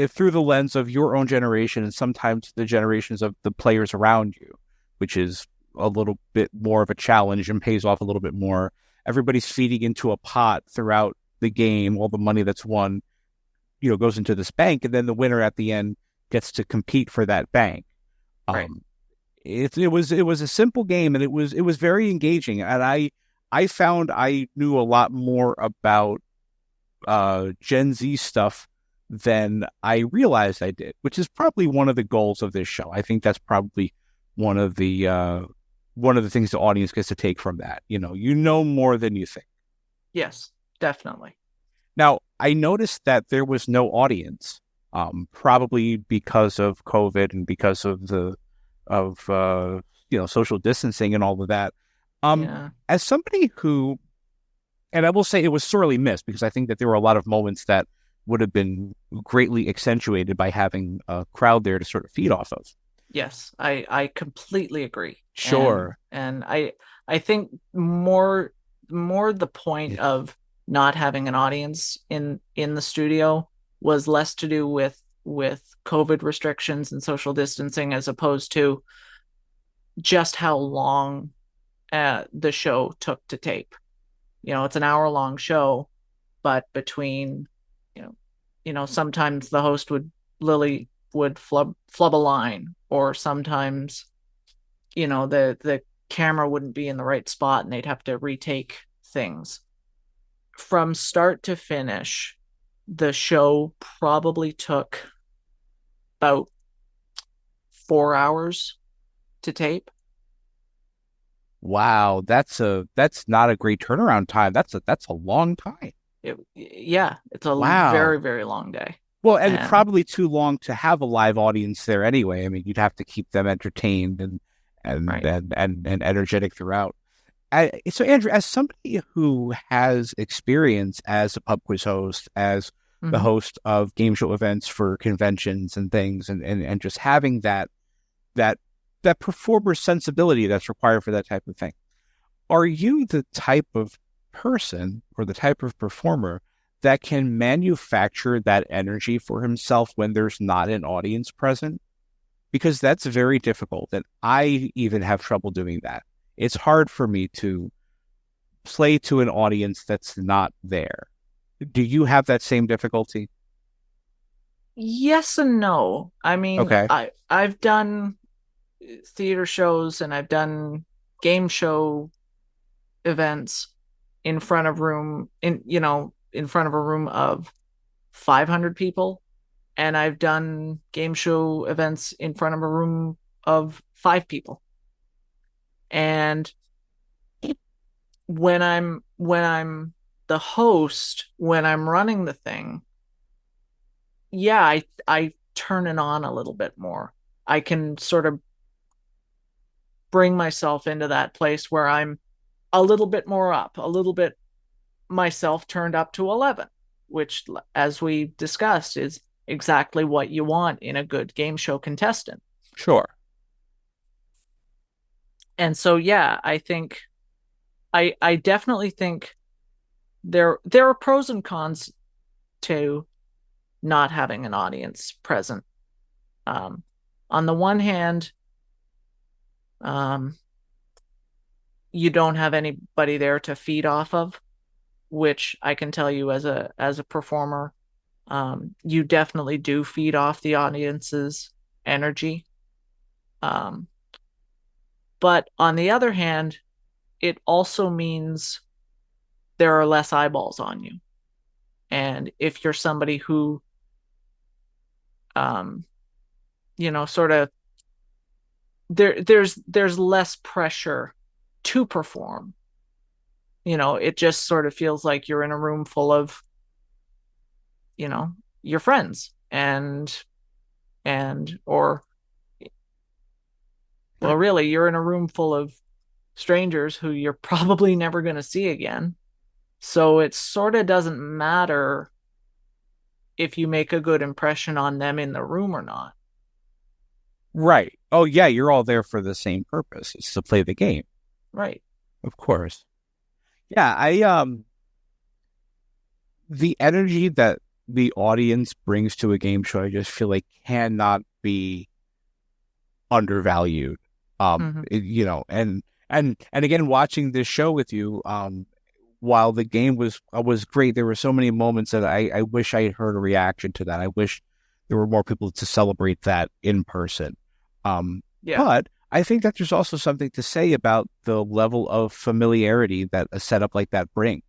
through the lens of your own generation and sometimes the generations of the players around you, which is a little bit more of a challenge and pays off a little bit more. Everybody's feeding into a pot throughout the game. All the money that's won, goes into this bank, and then the winner at the end gets to compete for that bank. Right. It was a simple game, and it was very engaging. And I found I knew a lot more about Gen Z stuff than I realized I did, which is probably one of the goals of this show. I think that's probably one of the things the audience gets to take from that. You know more than you think. Yes, definitely. Now, I noticed that there was no audience, probably because of COVID and because of social distancing and all of that. As somebody who, and I will say it was sorely missed, because I think that there were a lot of moments that would have been greatly accentuated by having a crowd there to sort of feed off of. Yes, I completely agree. Sure. And I think more the point of not having an audience in the studio was less to do with COVID restrictions and social distancing, as opposed to just how long the show took to tape. It's an hour-long show, but between sometimes the host would flub a line, or sometimes the camera wouldn't be in the right spot and they'd have to retake things. From start to finish, the show probably took about 4 hours to tape. Wow, that's not a great turnaround time. That's a long time. It's a Wow. very, very long day. Well, and probably too long to have a live audience there anyway. I mean, you'd have to keep them entertained and energetic throughout. So, Andrew, as somebody who has experience as a pub quiz host, as the host of game show events for conventions and things, and just having that performer sensibility that's required for that type of thing, are you the type of person or the type of performer that can manufacture that energy for himself when there's not an audience present? Because that's very difficult, and I even have trouble doing that. It's hard for me to play to an audience that's not there. Do you have that same difficulty? Yes and no. I mean, Okay. I've done theater shows and I've done game show events in front of a room of 500 people, and I've done game show events in front of a room of 5 people. And when I'm the host, when I'm running the thing, I turn it on a little bit more. I can sort of bring myself into that place where I'm a little bit more up, a little bit myself turned up to 11, which, as we discussed, is exactly what you want in a good game show contestant. Sure. And so, I think I definitely think there are pros and cons to not having an audience present. On the one hand, you don't have anybody there to feed off of, which I can tell you as a performer, you definitely do feed off the audience's energy. But on the other hand, it also means there are less eyeballs on you. And if you're somebody who, sort of, there's less pressure to perform. It just sort of feels like you're in a room full of, your friends or Well, really, you're in a room full of strangers who you're probably never going to see again. So it sort of doesn't matter if you make a good impression on them in the room or not. Right. Oh, yeah, you're all there for the same purpose. It's to play the game. Right. Of course. Yeah, the energy that the audience brings to a game show, I just feel like cannot be undervalued. And again, watching this show with you, while the game was great, there were so many moments that I wish I had heard a reaction to that. I wish there were more people to celebrate that in person. But I think that there's also something to say about the level of familiarity that a setup like that brings.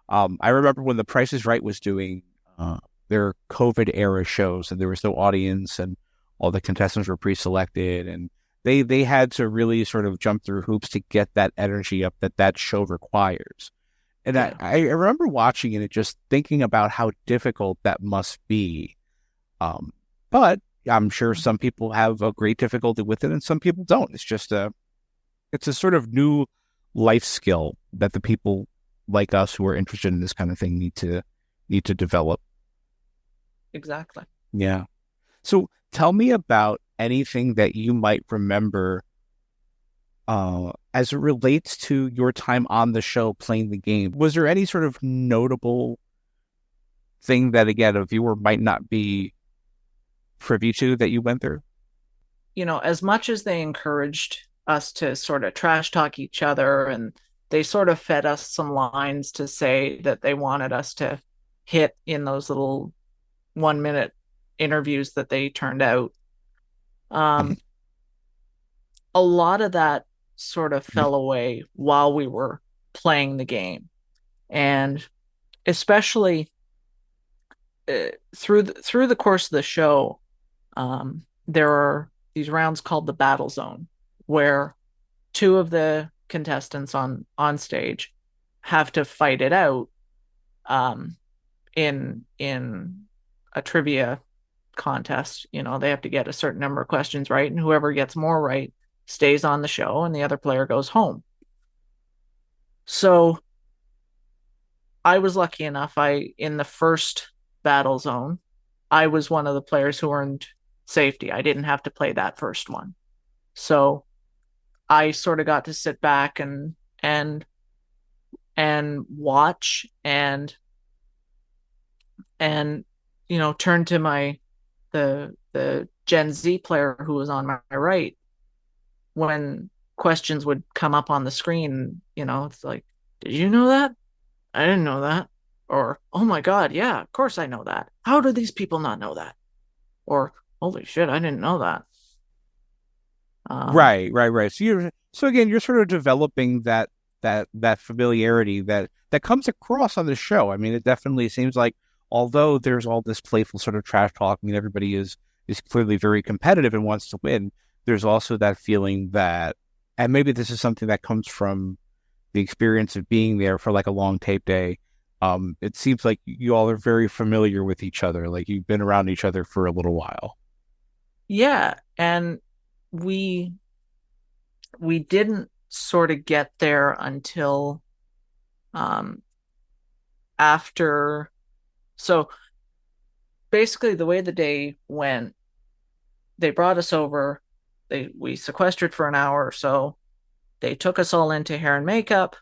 I remember when The Price is Right was doing their COVID era shows, and there was no audience, and all the contestants were pre-selected, and they had to really sort of jump through hoops to get that energy up that show requires. And I remember watching it and just thinking about how difficult that must be. But I'm sure some people have a great difficulty with it and some people don't. It's a sort of new life skill that the people like us who are interested in this kind of thing need to develop. Exactly. Yeah. So tell me about anything that you might remember as it relates to your time on the show playing the game. Was there any sort of notable thing that, again, a viewer might not be privy to that you went through? As much as they encouraged us to sort of trash talk each other, and they sort of fed us some lines to say that they wanted us to hit in those little 1-minute interviews that they turned out. A lot of that sort of fell away while we were playing the game. And especially through the course of the show, there are these rounds called the battle zone, where two of the contestants on stage have to fight it out in a trivia contest. They have to get a certain number of questions right, and whoever gets more right stays on the show and the other player goes home. So I was lucky enough, in the first battle zone, I was one of the players who earned safety. I didn't have to play that first one. So I sort of got to sit back and watch and turn to the Gen Z player who was on my right when questions would come up on the screen. It's like, did you know that? I didn't know that. Or, oh my God, yeah, of course I know that. How do these people not know that? Or, holy shit, I didn't know that. Right. So again, you're sort of developing that familiarity that comes across on the show. I mean, it definitely seems like, although there's all this playful sort of trash talk, I mean, everybody is clearly very competitive and wants to win. There's also that feeling that, and maybe this is something that comes from the experience of being there for like a long tape day. It seems like you all are very familiar with each other. Like you've been around each other for a little while. Yeah. And we didn't sort of get there until after. So basically the way the day went, they brought us over, we sequestered for an hour or so. They took us all into hair and makeup.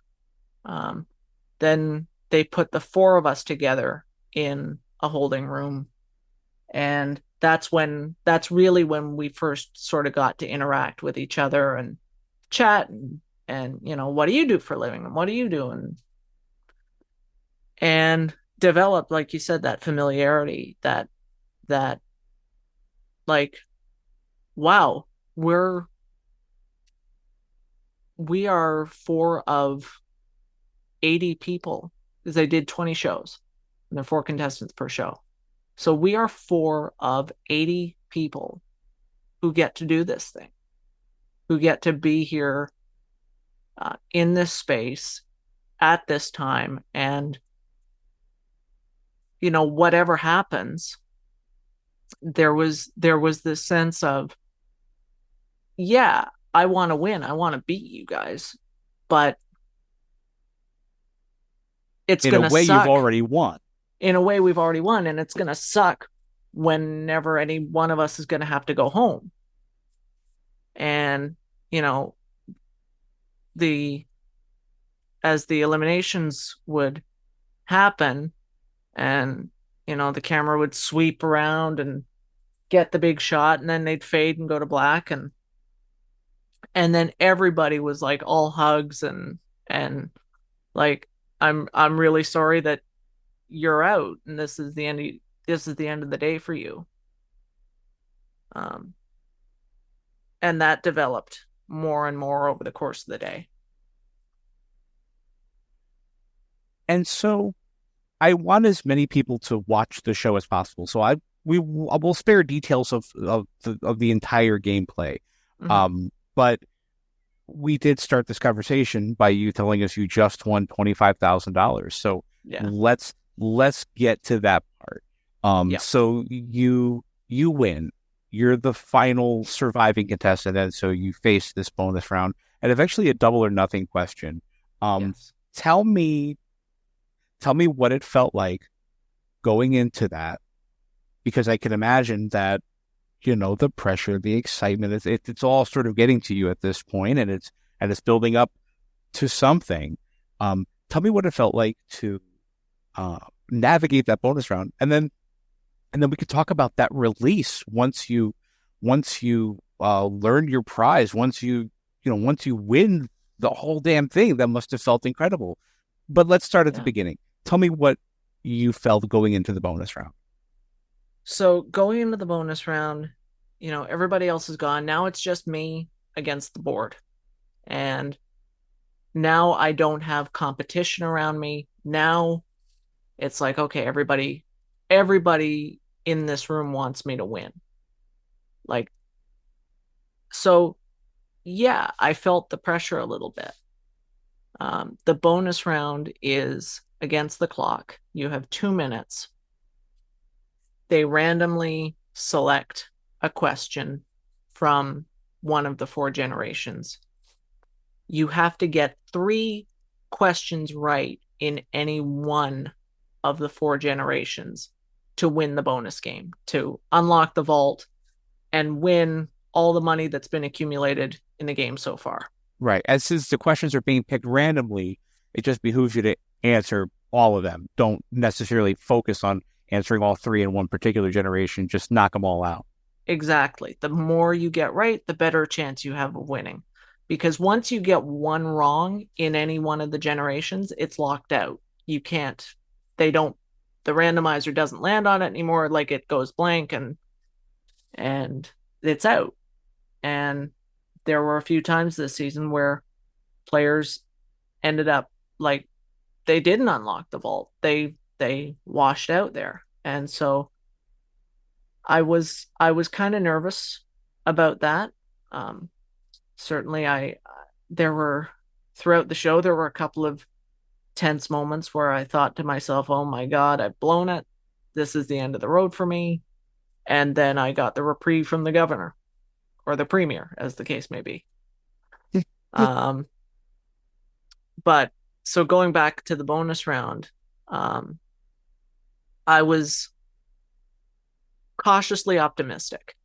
Then they put the four of us together in a holding room. And that's really when we first sort of got to interact with each other and chat and what do you do for a living? And what do you do? And develop, like you said, that familiarity that like, wow, we are 4 of 80 people, because they did 20 shows and there are 4 contestants per show. So we are 4 of 80 people who get to do this thing, who get to be here in this space at this time. And, whatever happens, there was this sense of, yeah, I want to win. I want to beat you guys. But it's going to suck. In a way, you've already won. In a way, we've already won, and it's going to suck whenever any one of us is going to have to go home. And, as the eliminations would happen, and, the camera would sweep around and get the big shot, and then they'd fade and go to black, and then everybody was like all hugs and like, I'm really sorry that you're out, and this is the end of the day for you. And that developed more and more over the course of the day. And so I want as many people to watch the show as possible. So I will spare details of the entire gameplay. Mm-hmm. But we did start this conversation by you telling us you just won $25,000. So yeah. Let's get to that part. Yeah. So you win. You're the final surviving contestant, and so you face this bonus round, and eventually a double or nothing question. Yes. Tell me what it felt like going into that, because I can imagine that, the pressure, the excitement, it's all sort of getting to you at this point, and it's building up to something. Tell me what it felt like to navigate that bonus round, and then we could talk about that release once you learn your prize, once you win the whole damn thing. That must have felt incredible. But let's start at the beginning. Tell me what you felt going into the bonus round. So going into the bonus round, everybody else is gone. Now it's just me against the board. And now I don't have competition around me. Now it's like, okay, everybody in this room wants me to win. Like, so yeah, I felt the pressure a little bit. The bonus round is against the clock. You have 2 minutes. They randomly select a question from one of the 4 generations. You have to get 3 questions right in any one of the 4 generations to win the bonus game, to unlock the vault and win all the money that's been accumulated in the game so far. Right. As since the questions are being picked randomly, it just behooves you to answer all of them. Don't necessarily focus on answering all 3 in one particular generation. Just knock them all out. Exactly. The more you get right, the better chance you have of winning. Because once you get one wrong in any one of the generations, it's locked out. You can't, the randomizer doesn't land on it anymore. Like, it goes blank and it's out. And there were a few times this season where players ended up, like, they didn't unlock the vault. They washed out there. And so I was kind of nervous about that. Certainly throughout the show, there were a couple of tense moments where I thought to myself, oh my God, I've blown it. This is the end of the road for me. And then I got the reprieve from the governor, or the premier, as the case may be. But so going back to the bonus round, I was cautiously optimistic.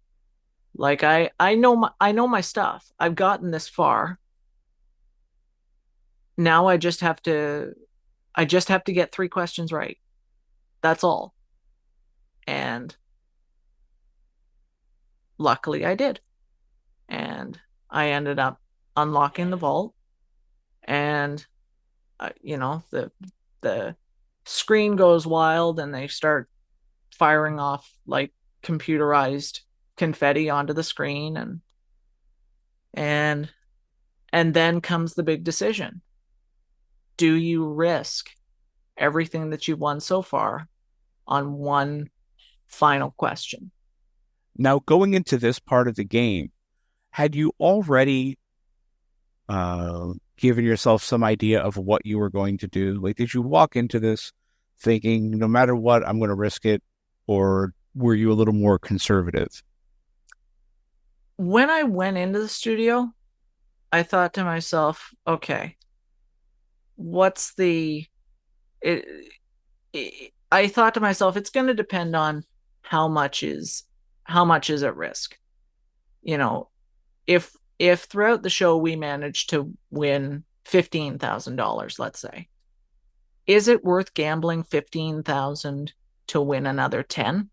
Like, I know my stuff. I've gotten this far. Now I just have to get 3 questions right. That's all. And luckily I did. And I ended up unlocking the vault, and the screen goes wild and they start firing off like computerized confetti onto the screen, and then comes the big decision. Do you risk everything that you've won so far on one final question? Now, going into this part of the game, had you already given yourself some idea of what you were going to do? Like, did you walk into this thinking, no matter what, I'm going to risk it? Or were you a little more conservative? When I went into the studio, I thought to myself, okay, what's the it, I thought to myself, it's going to depend on how much is at risk. You know, if throughout the show we manage to win $15,000, let's say, is it worth gambling 15,000 to win another 10?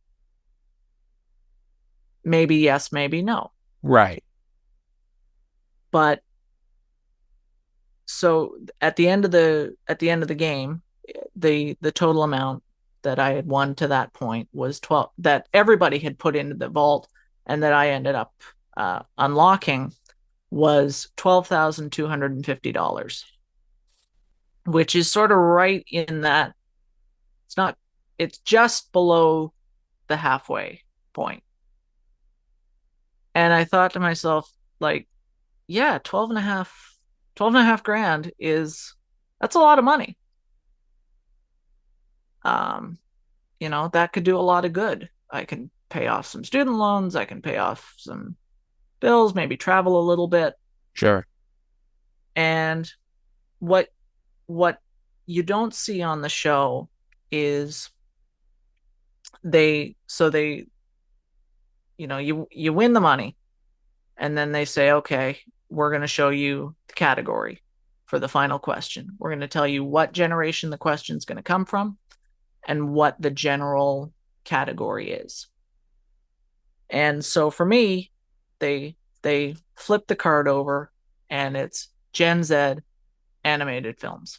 Maybe yes, maybe no. Right. But so at the end of the game, the total amount that I had won to that point was 12, that everybody had put into the vault and that I ended up unlocking, was $12,250, which is sort of right in that. It's just below the halfway point. And I thought to myself, like, yeah, 12 and a half grand that's a lot of money. That could do a lot of good. I can pay off some student loans. I can pay off some bills, maybe travel a little bit. Sure. And what you don't see on the show is you win the money, and then they say, okay, we're going to show you the category for the final question. We're going to tell you what generation the question's going to come from and what the general category is. And so for me, they flip the card over and it's Gen Z animated films.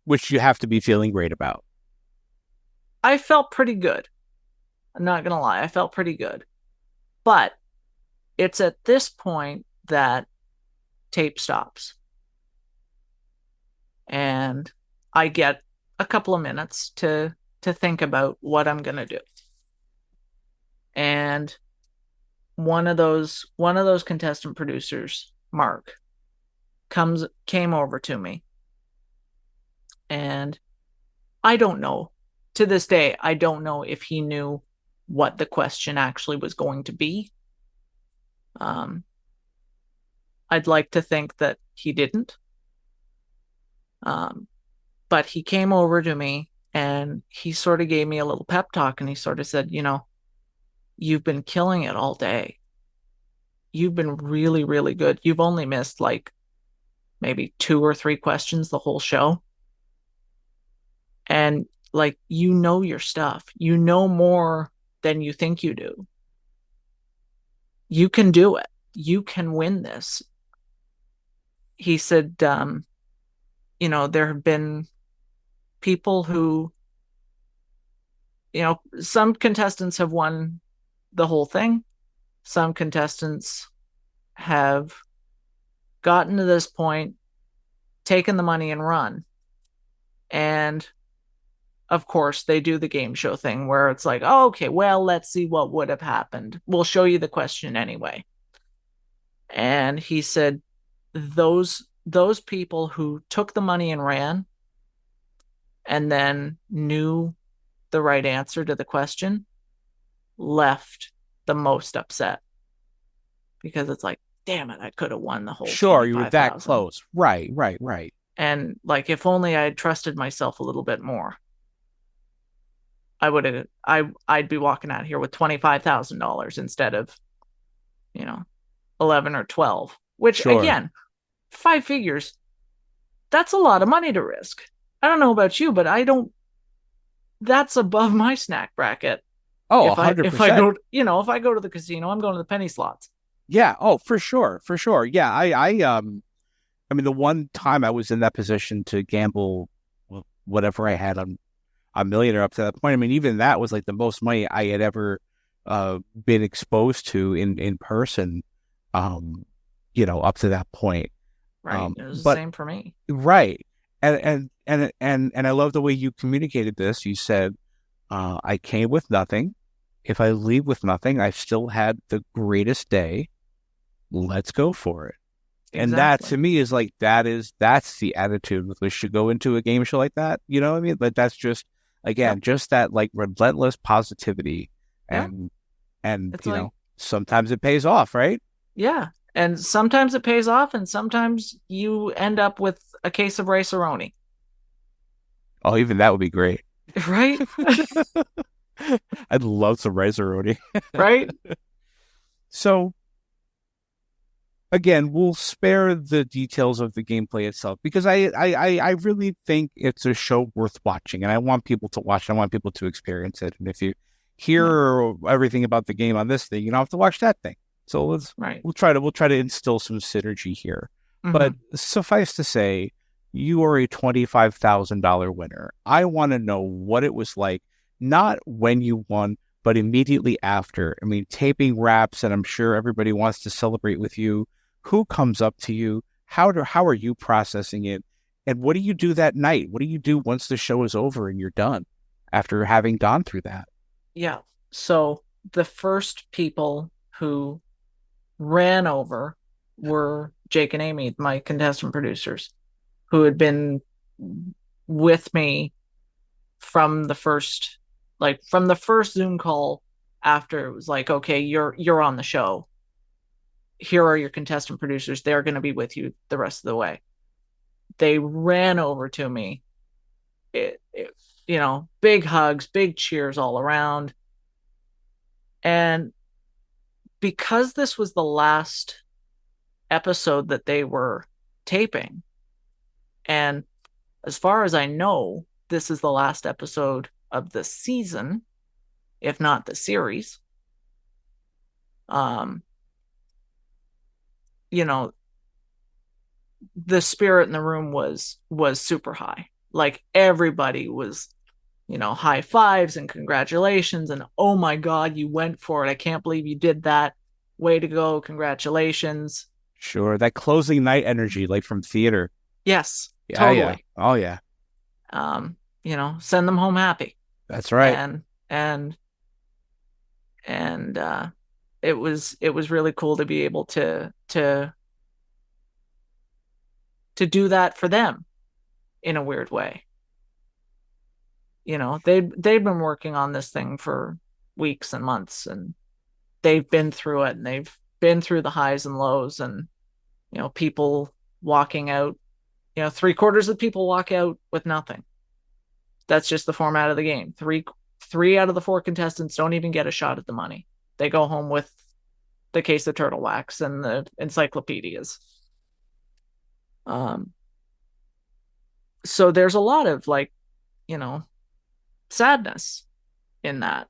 Which you have to be feeling great about. I felt pretty good. I'm not going to lie. I felt pretty good. But it's at this point that tape stops. And I get a couple of minutes to think about what I'm going to do. And one of those contestant producers, Mark, came over to me. And I don't know. To this day, I don't know if he knew what the question actually was going to be. I'd like to think that he didn't. But he came over to me and he sort of gave me a little pep talk, and he sort of said, you've been killing it all day. You've been really, really good. You've only missed like maybe 2 or 3 questions the whole show. And like, your stuff. You know more than you think you do. You can do it. You can win this. He said, there have been people who, some contestants have won the whole thing. Some contestants have gotten to this point, taken the money and run. And of course, they do the game show thing where it's like, oh, okay, well, let's see what would have happened. We'll show you the question anyway. And he said, those people who took the money and ran and then knew the right answer to the question left the most upset, because it's like, damn it, I could have won the whole. Sure, you were that close. Right. And like, if only I had trusted myself a little bit more, I'd be walking out here with $25,000 instead of, 11 or 12, which Sure. Again, 5 figures. That's a lot of money to risk. I don't know about you, but that's above my snack bracket. Oh, if 100%. If I go, if I go to the casino, I'm going to the penny slots. Yeah. Oh, for sure. Yeah. I mean, the one time I was in that position to gamble whatever I had on a millionaire up to that point, I mean, even that was like the most money I had ever been exposed to in person, up to that point. Right. It was the same for me. Right. And I love the way you communicated this. You said, I came with nothing. If I leave with nothing, I've still had the greatest day. Let's go for it. Exactly. And that to me is like, that's the attitude with which you go into a game show like that. You know what I mean? But that's just, again, just that like relentless positivity, and it's like, sometimes it pays off, right? Yeah. And sometimes it pays off, and sometimes you end up with a case of rice-a-roni. Oh, even that would be great. Right? I'd love some rice-a-roni. Right? So, again, we'll spare the details of the gameplay itself because I really think it's a show worth watching, and I want people to watch it. I want people to experience it. And if you hear everything about the game on this thing, you don't have to watch that thing. So we'll try to instill some synergy here. Mm-hmm. But suffice to say, you are a $25,000 winner. I want to know what it was like, not when you won, but immediately after. I mean, taping wraps, and I'm sure everybody wants to celebrate with you. Who comes up to you? How are you processing it? And what do you do that night? What do you do once the show is over and you're done after having gone through that? Yeah. So the first people who ran over were Jake and Amy, my contestant producers, who had been with me from the first Zoom call after. It was like, okay, you're on the show. Here are your contestant producers. They're going to be with you the rest of the way. They ran over to me. Big hugs, big cheers all around. And because this was the last episode that they were taping, and as far as I know, this is the last episode of the season, if not the series. The spirit in the room was super high. Like, everybody was, high fives and congratulations, and oh my God, you went for it. I can't believe you did that. Way to go. Congratulations. Sure. That closing night energy, like from theater. Yes. Yeah, totally. Yeah. Oh yeah. Send them home happy. That's right. And it was really cool to be able to do that for them in a weird way. They'd been working on this thing for weeks and months, and they've been through it, and they've been through the highs and lows, and people walking out, 3/4 of people walk out with nothing. That's just the format of the game. Three out of the 4 contestants don't even get a shot at the money. They go home with the case of turtle wax and the encyclopedias. So there's a lot of sadness in that,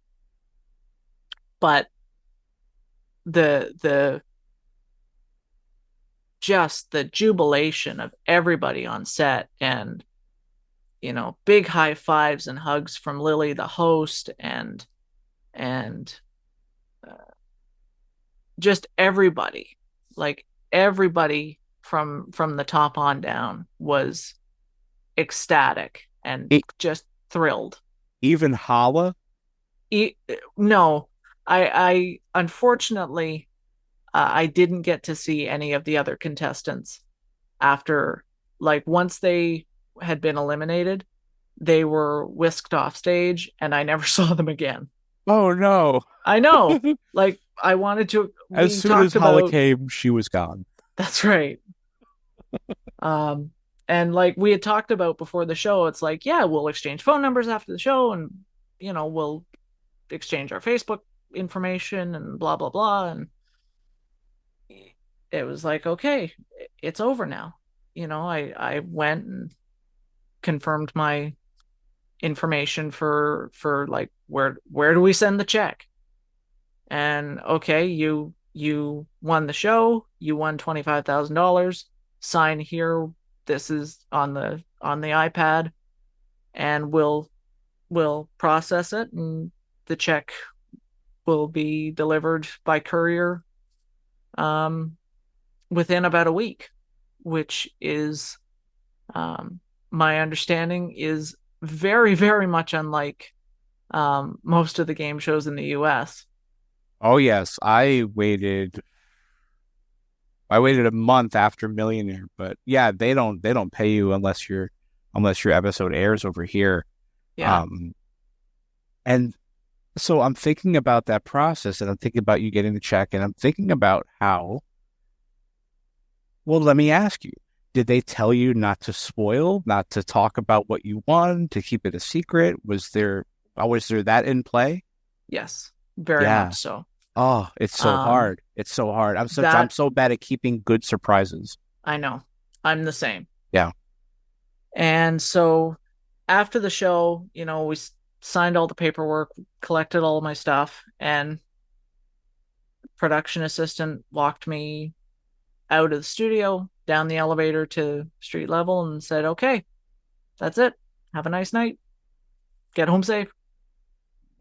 but the just the jubilation of everybody on set, and big high fives and hugs from Lily, the host, and just everybody, from the top on down was ecstatic and just thrilled. Even Hala? No, I unfortunately I didn't get to see any of the other contestants after, once they had been eliminated, they were whisked off stage and I never saw them again. Oh no. I know. I wanted to. As soon as Hala came, she was gone. That's right. And we had talked about before the show, it's we'll exchange phone numbers after the show, and we'll exchange our Facebook information and blah blah blah. And it was okay, it's over now. I went and confirmed my information for where do we send the check? And okay, you won the show, you won $25,000. Sign here. This is on the iPad, and we'll process it, and the check will be delivered by courier within about a week, which is my understanding is very, very much unlike most of the game shows in the US. Oh yes, I waited a month after Millionaire, but yeah, they don't pay you unless your episode airs over here. Yeah. And so I'm thinking about that process, and I'm thinking about you getting the check, and I'm thinking about how Well, let me ask you, did they tell you not to spoil, not to talk about what you won, to keep it a secret? Was there that in play? Yes, very Yeah. much so. Oh, it's so hard. It's so hard. I'm so bad at keeping good surprises. I know. I'm the same. Yeah. And so after the show, we signed all the paperwork, collected all of my stuff, and production assistant walked me out of the studio, down the elevator to street level, and said, "Okay, that's it. Have a nice night. Get home safe."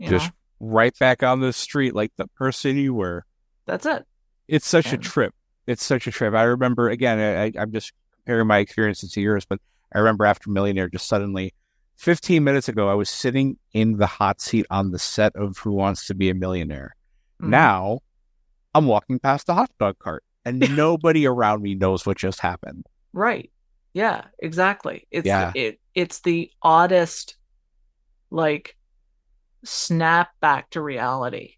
Just right back on the street like the person you were. That's it. It's such a trip. It's such a trip. I remember, again, I'm just comparing my experiences to yours, but I remember after Millionaire, just suddenly, 15 minutes ago, I was sitting in the hot seat on the set of Who Wants to Be a Millionaire. Mm-hmm. Now, I'm walking past the hot dog cart, and nobody around me knows what just happened. Right. Yeah, exactly. It's the oddest, snap back to reality.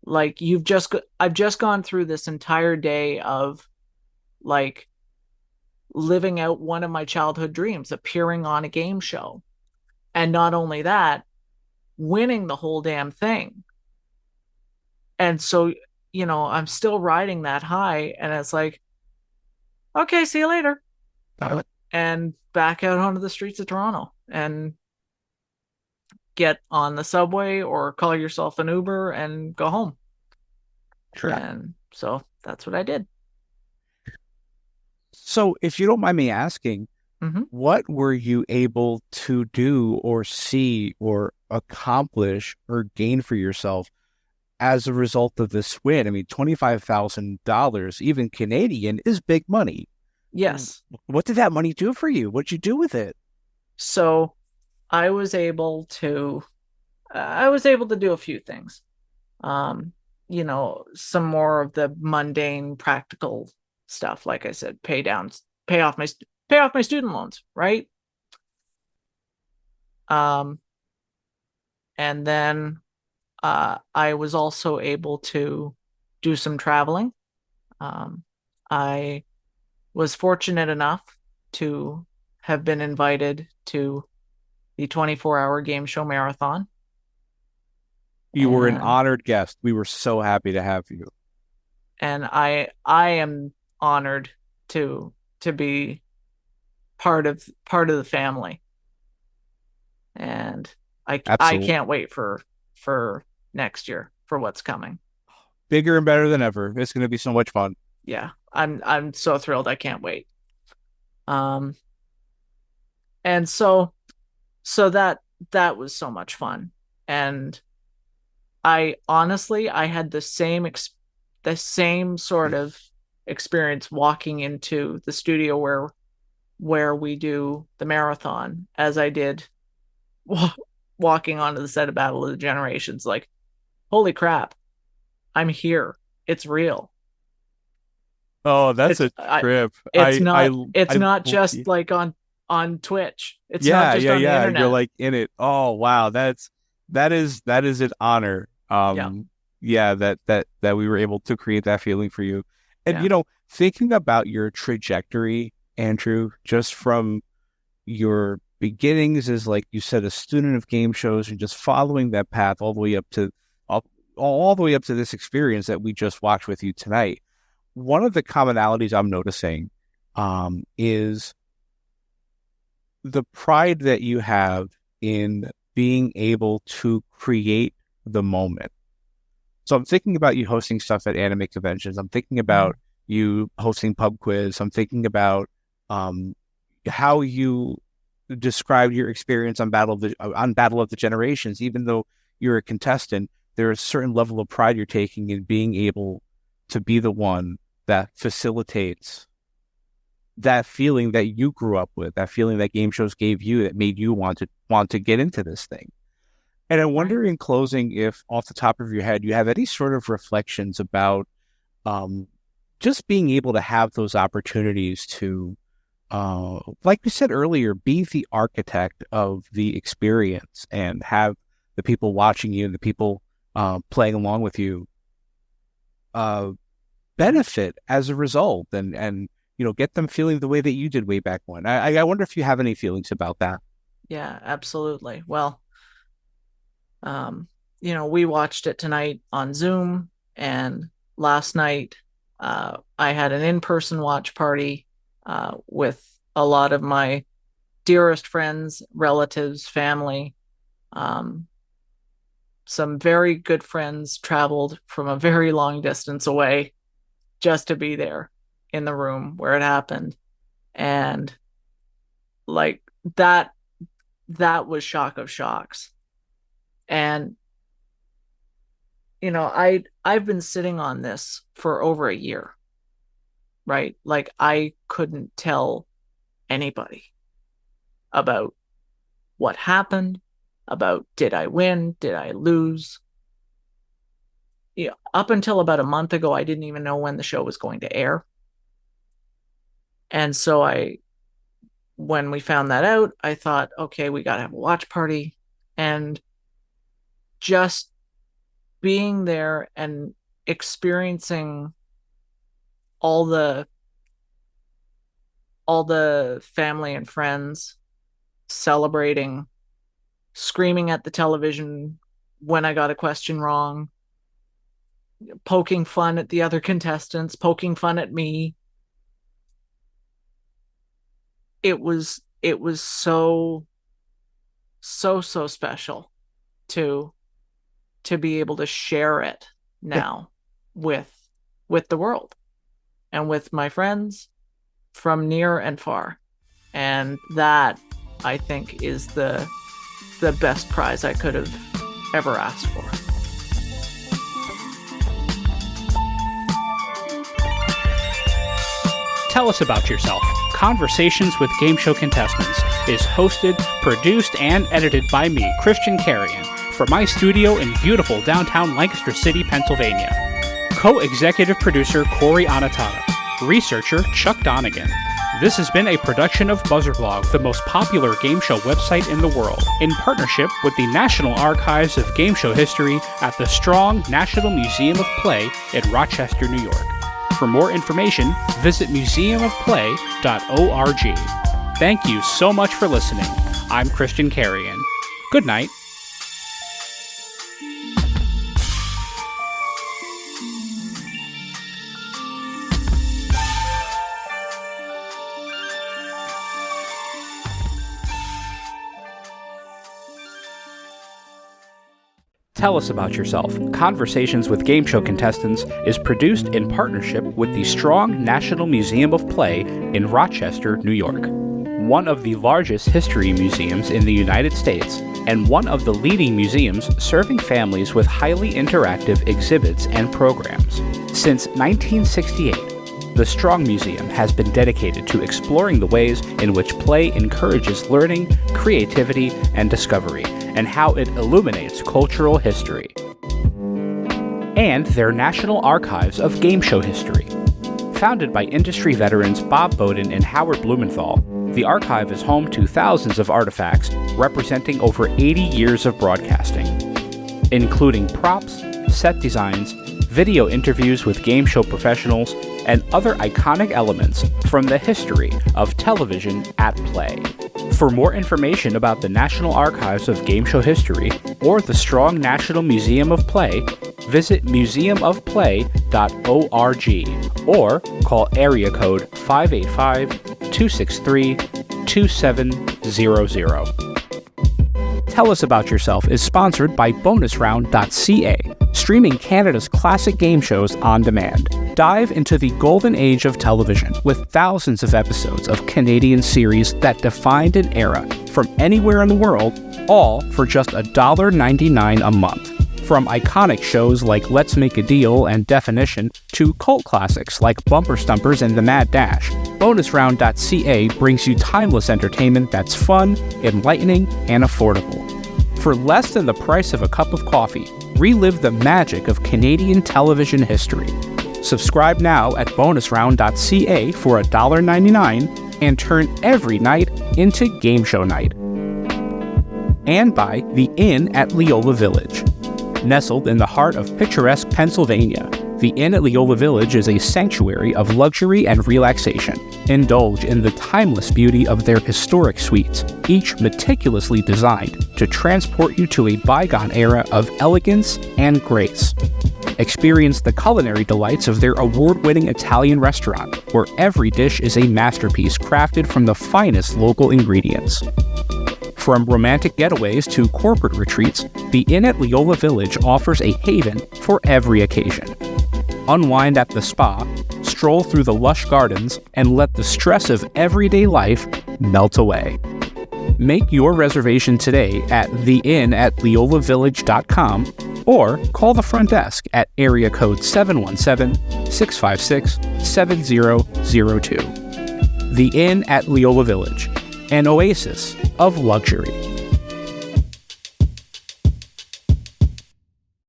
I've just gone through this entire day of living out one of my childhood dreams, appearing on a game show. And not only that, winning the whole damn thing. And so, I'm still riding that high, and it's like, okay, see you later. And back out onto the streets of Toronto and get on the subway or call yourself an Uber and go home. Sure. And so that's what I did. So if you don't mind me asking, what were you able to do or see or accomplish or gain for yourself as a result of this win? I mean, $25,000, even Canadian, is big money. Yes. What did that money do for you? What'd you do with it? So I was able to do a few things. Some more of the mundane, practical stuff. Like I said, pay off my student loans, right? And then I was also able to do some traveling. I was fortunate enough to have been invited to the 24-hour game show marathon. You were an honored guest. We were so happy to have you. And I am honored to be part of the family. And I can't wait for next year, for what's coming. Bigger and better than ever. It's going to be so much fun. Yeah, I'm so thrilled. I can't wait. And so that was so much fun. And I honestly had the same sort of experience walking into the studio where we do the marathon as I did walking onto the set of Battle of the Generations. Like, holy crap, I'm here. It's real. Oh, that's a trip. It's not just like on Twitch. It's not just on the internet. You're like in it. Oh, wow. That is an honor. That we were able to create that feeling for you. And, thinking about your trajectory, Andrew, just from your beginnings as, like you said, a student of game shows and just following that path all the way up to this experience that we just watched with you tonight. One of the commonalities I'm noticing is the pride that you have in being able to create the moment. So I'm thinking about you hosting stuff at anime conventions. I'm thinking about you hosting pub quiz. I'm thinking about how you described your experience on Battle of the Generations. Even though you're a contestant, there's a certain level of pride you're taking in being able to be the one that facilitates that feeling that you grew up with, that feeling that game shows gave you that made you want to get into this thing. And I wonder, in closing, if off the top of your head, you have any sort of reflections about just being able to have those opportunities to, like we said earlier, be the architect of the experience and have the people watching you and the people playing along with you benefit as a result, and get them feeling the way that you did way back when. I wonder if you have any feelings about that. Yeah, absolutely. Well, we watched it tonight on Zoom, and last night I had an in-person watch party with a lot of my dearest friends, relatives, family. Some very good friends traveled from a very long distance away just to be there in the room where it happened. And like that was shock of shocks. And I've been sitting on this for over a year, right? Like, I couldn't tell anybody about what happened, about did I win, did I lose. Up until about a month ago, I didn't even know when the show was going to air. And so when we found that out, I thought, okay, we got to have a watch party. And just being there and experiencing all the family and friends celebrating, screaming at the television when I got a question wrong, poking fun at the other contestants, poking fun at me. It was so special to be able to share it now with the world and with my friends from near and far. And that, I think, is the best prize I could have ever asked for. Tell Us About Yourself. Conversations with Game Show Contestants is hosted, produced, and edited by me, Christian Carrion, from my studio in beautiful downtown Lancaster City, Pennsylvania. Co-executive producer Cory Anotado. Researcher Chuck Donegan. This has been a production of BuzzerBlog, the most popular game show website in the world, in partnership with the National Archives of Game Show History at the Strong National Museum of Play in Rochester, New York. For more information, visit museumofplay.org. Thank you so much for listening. I'm Christian Carrion. Good night. Tell Us About Yourself. Conversations with Game Show Contestants is produced in partnership with the Strong National Museum of Play in Rochester, New York. One of the largest history museums in the United States, and one of the leading museums serving families with highly interactive exhibits and programs. Since 1968, the Strong Museum has been dedicated to exploring the ways in which play encourages learning, creativity, and discovery, and how it illuminates cultural history. And their National Archives of Game Show History. Founded by industry veterans Bob Bowden and Howard Blumenthal, the archive is home to thousands of artifacts representing over 80 years of broadcasting, including props, set designs, video interviews with game show professionals, and other iconic elements from the history of television at play. For more information about the National Archives of Game Show History or the Strong National Museum of Play, visit museumofplay.org or call area code 585-263-2700. Tell Us About Yourself is sponsored by bonusround.ca, streaming Canada's classic game shows on demand. Dive into the golden age of television with thousands of episodes of Canadian series that defined an era from anywhere in the world, all for just $1.99 a month. From iconic shows like Let's Make a Deal and Definition to cult classics like Bumper Stumpers and The Mad Dash, bonusround.ca brings you timeless entertainment that's fun, enlightening, and affordable. For less than the price of a cup of coffee, relive the magic of Canadian television history. Subscribe now at bonusround.ca for $1.99 and turn every night into game show night. And by The Inn at Leola Village. Nestled in the heart of picturesque Pennsylvania, The Inn at Leola Village is a sanctuary of luxury and relaxation. Indulge in the timeless beauty of their historic suites, each meticulously designed to transport you to a bygone era of elegance and grace. Experience the culinary delights of their award-winning Italian restaurant, where every dish is a masterpiece crafted from the finest local ingredients. From romantic getaways to corporate retreats, the Inn at Leola Village offers a haven for every occasion. Unwind at the spa, stroll through the lush gardens, and let the stress of everyday life melt away. Make your reservation today at theinnatleolavillage.com or call the front desk at area code 717-656-7002. The Inn at Leola Village, an oasis of luxury.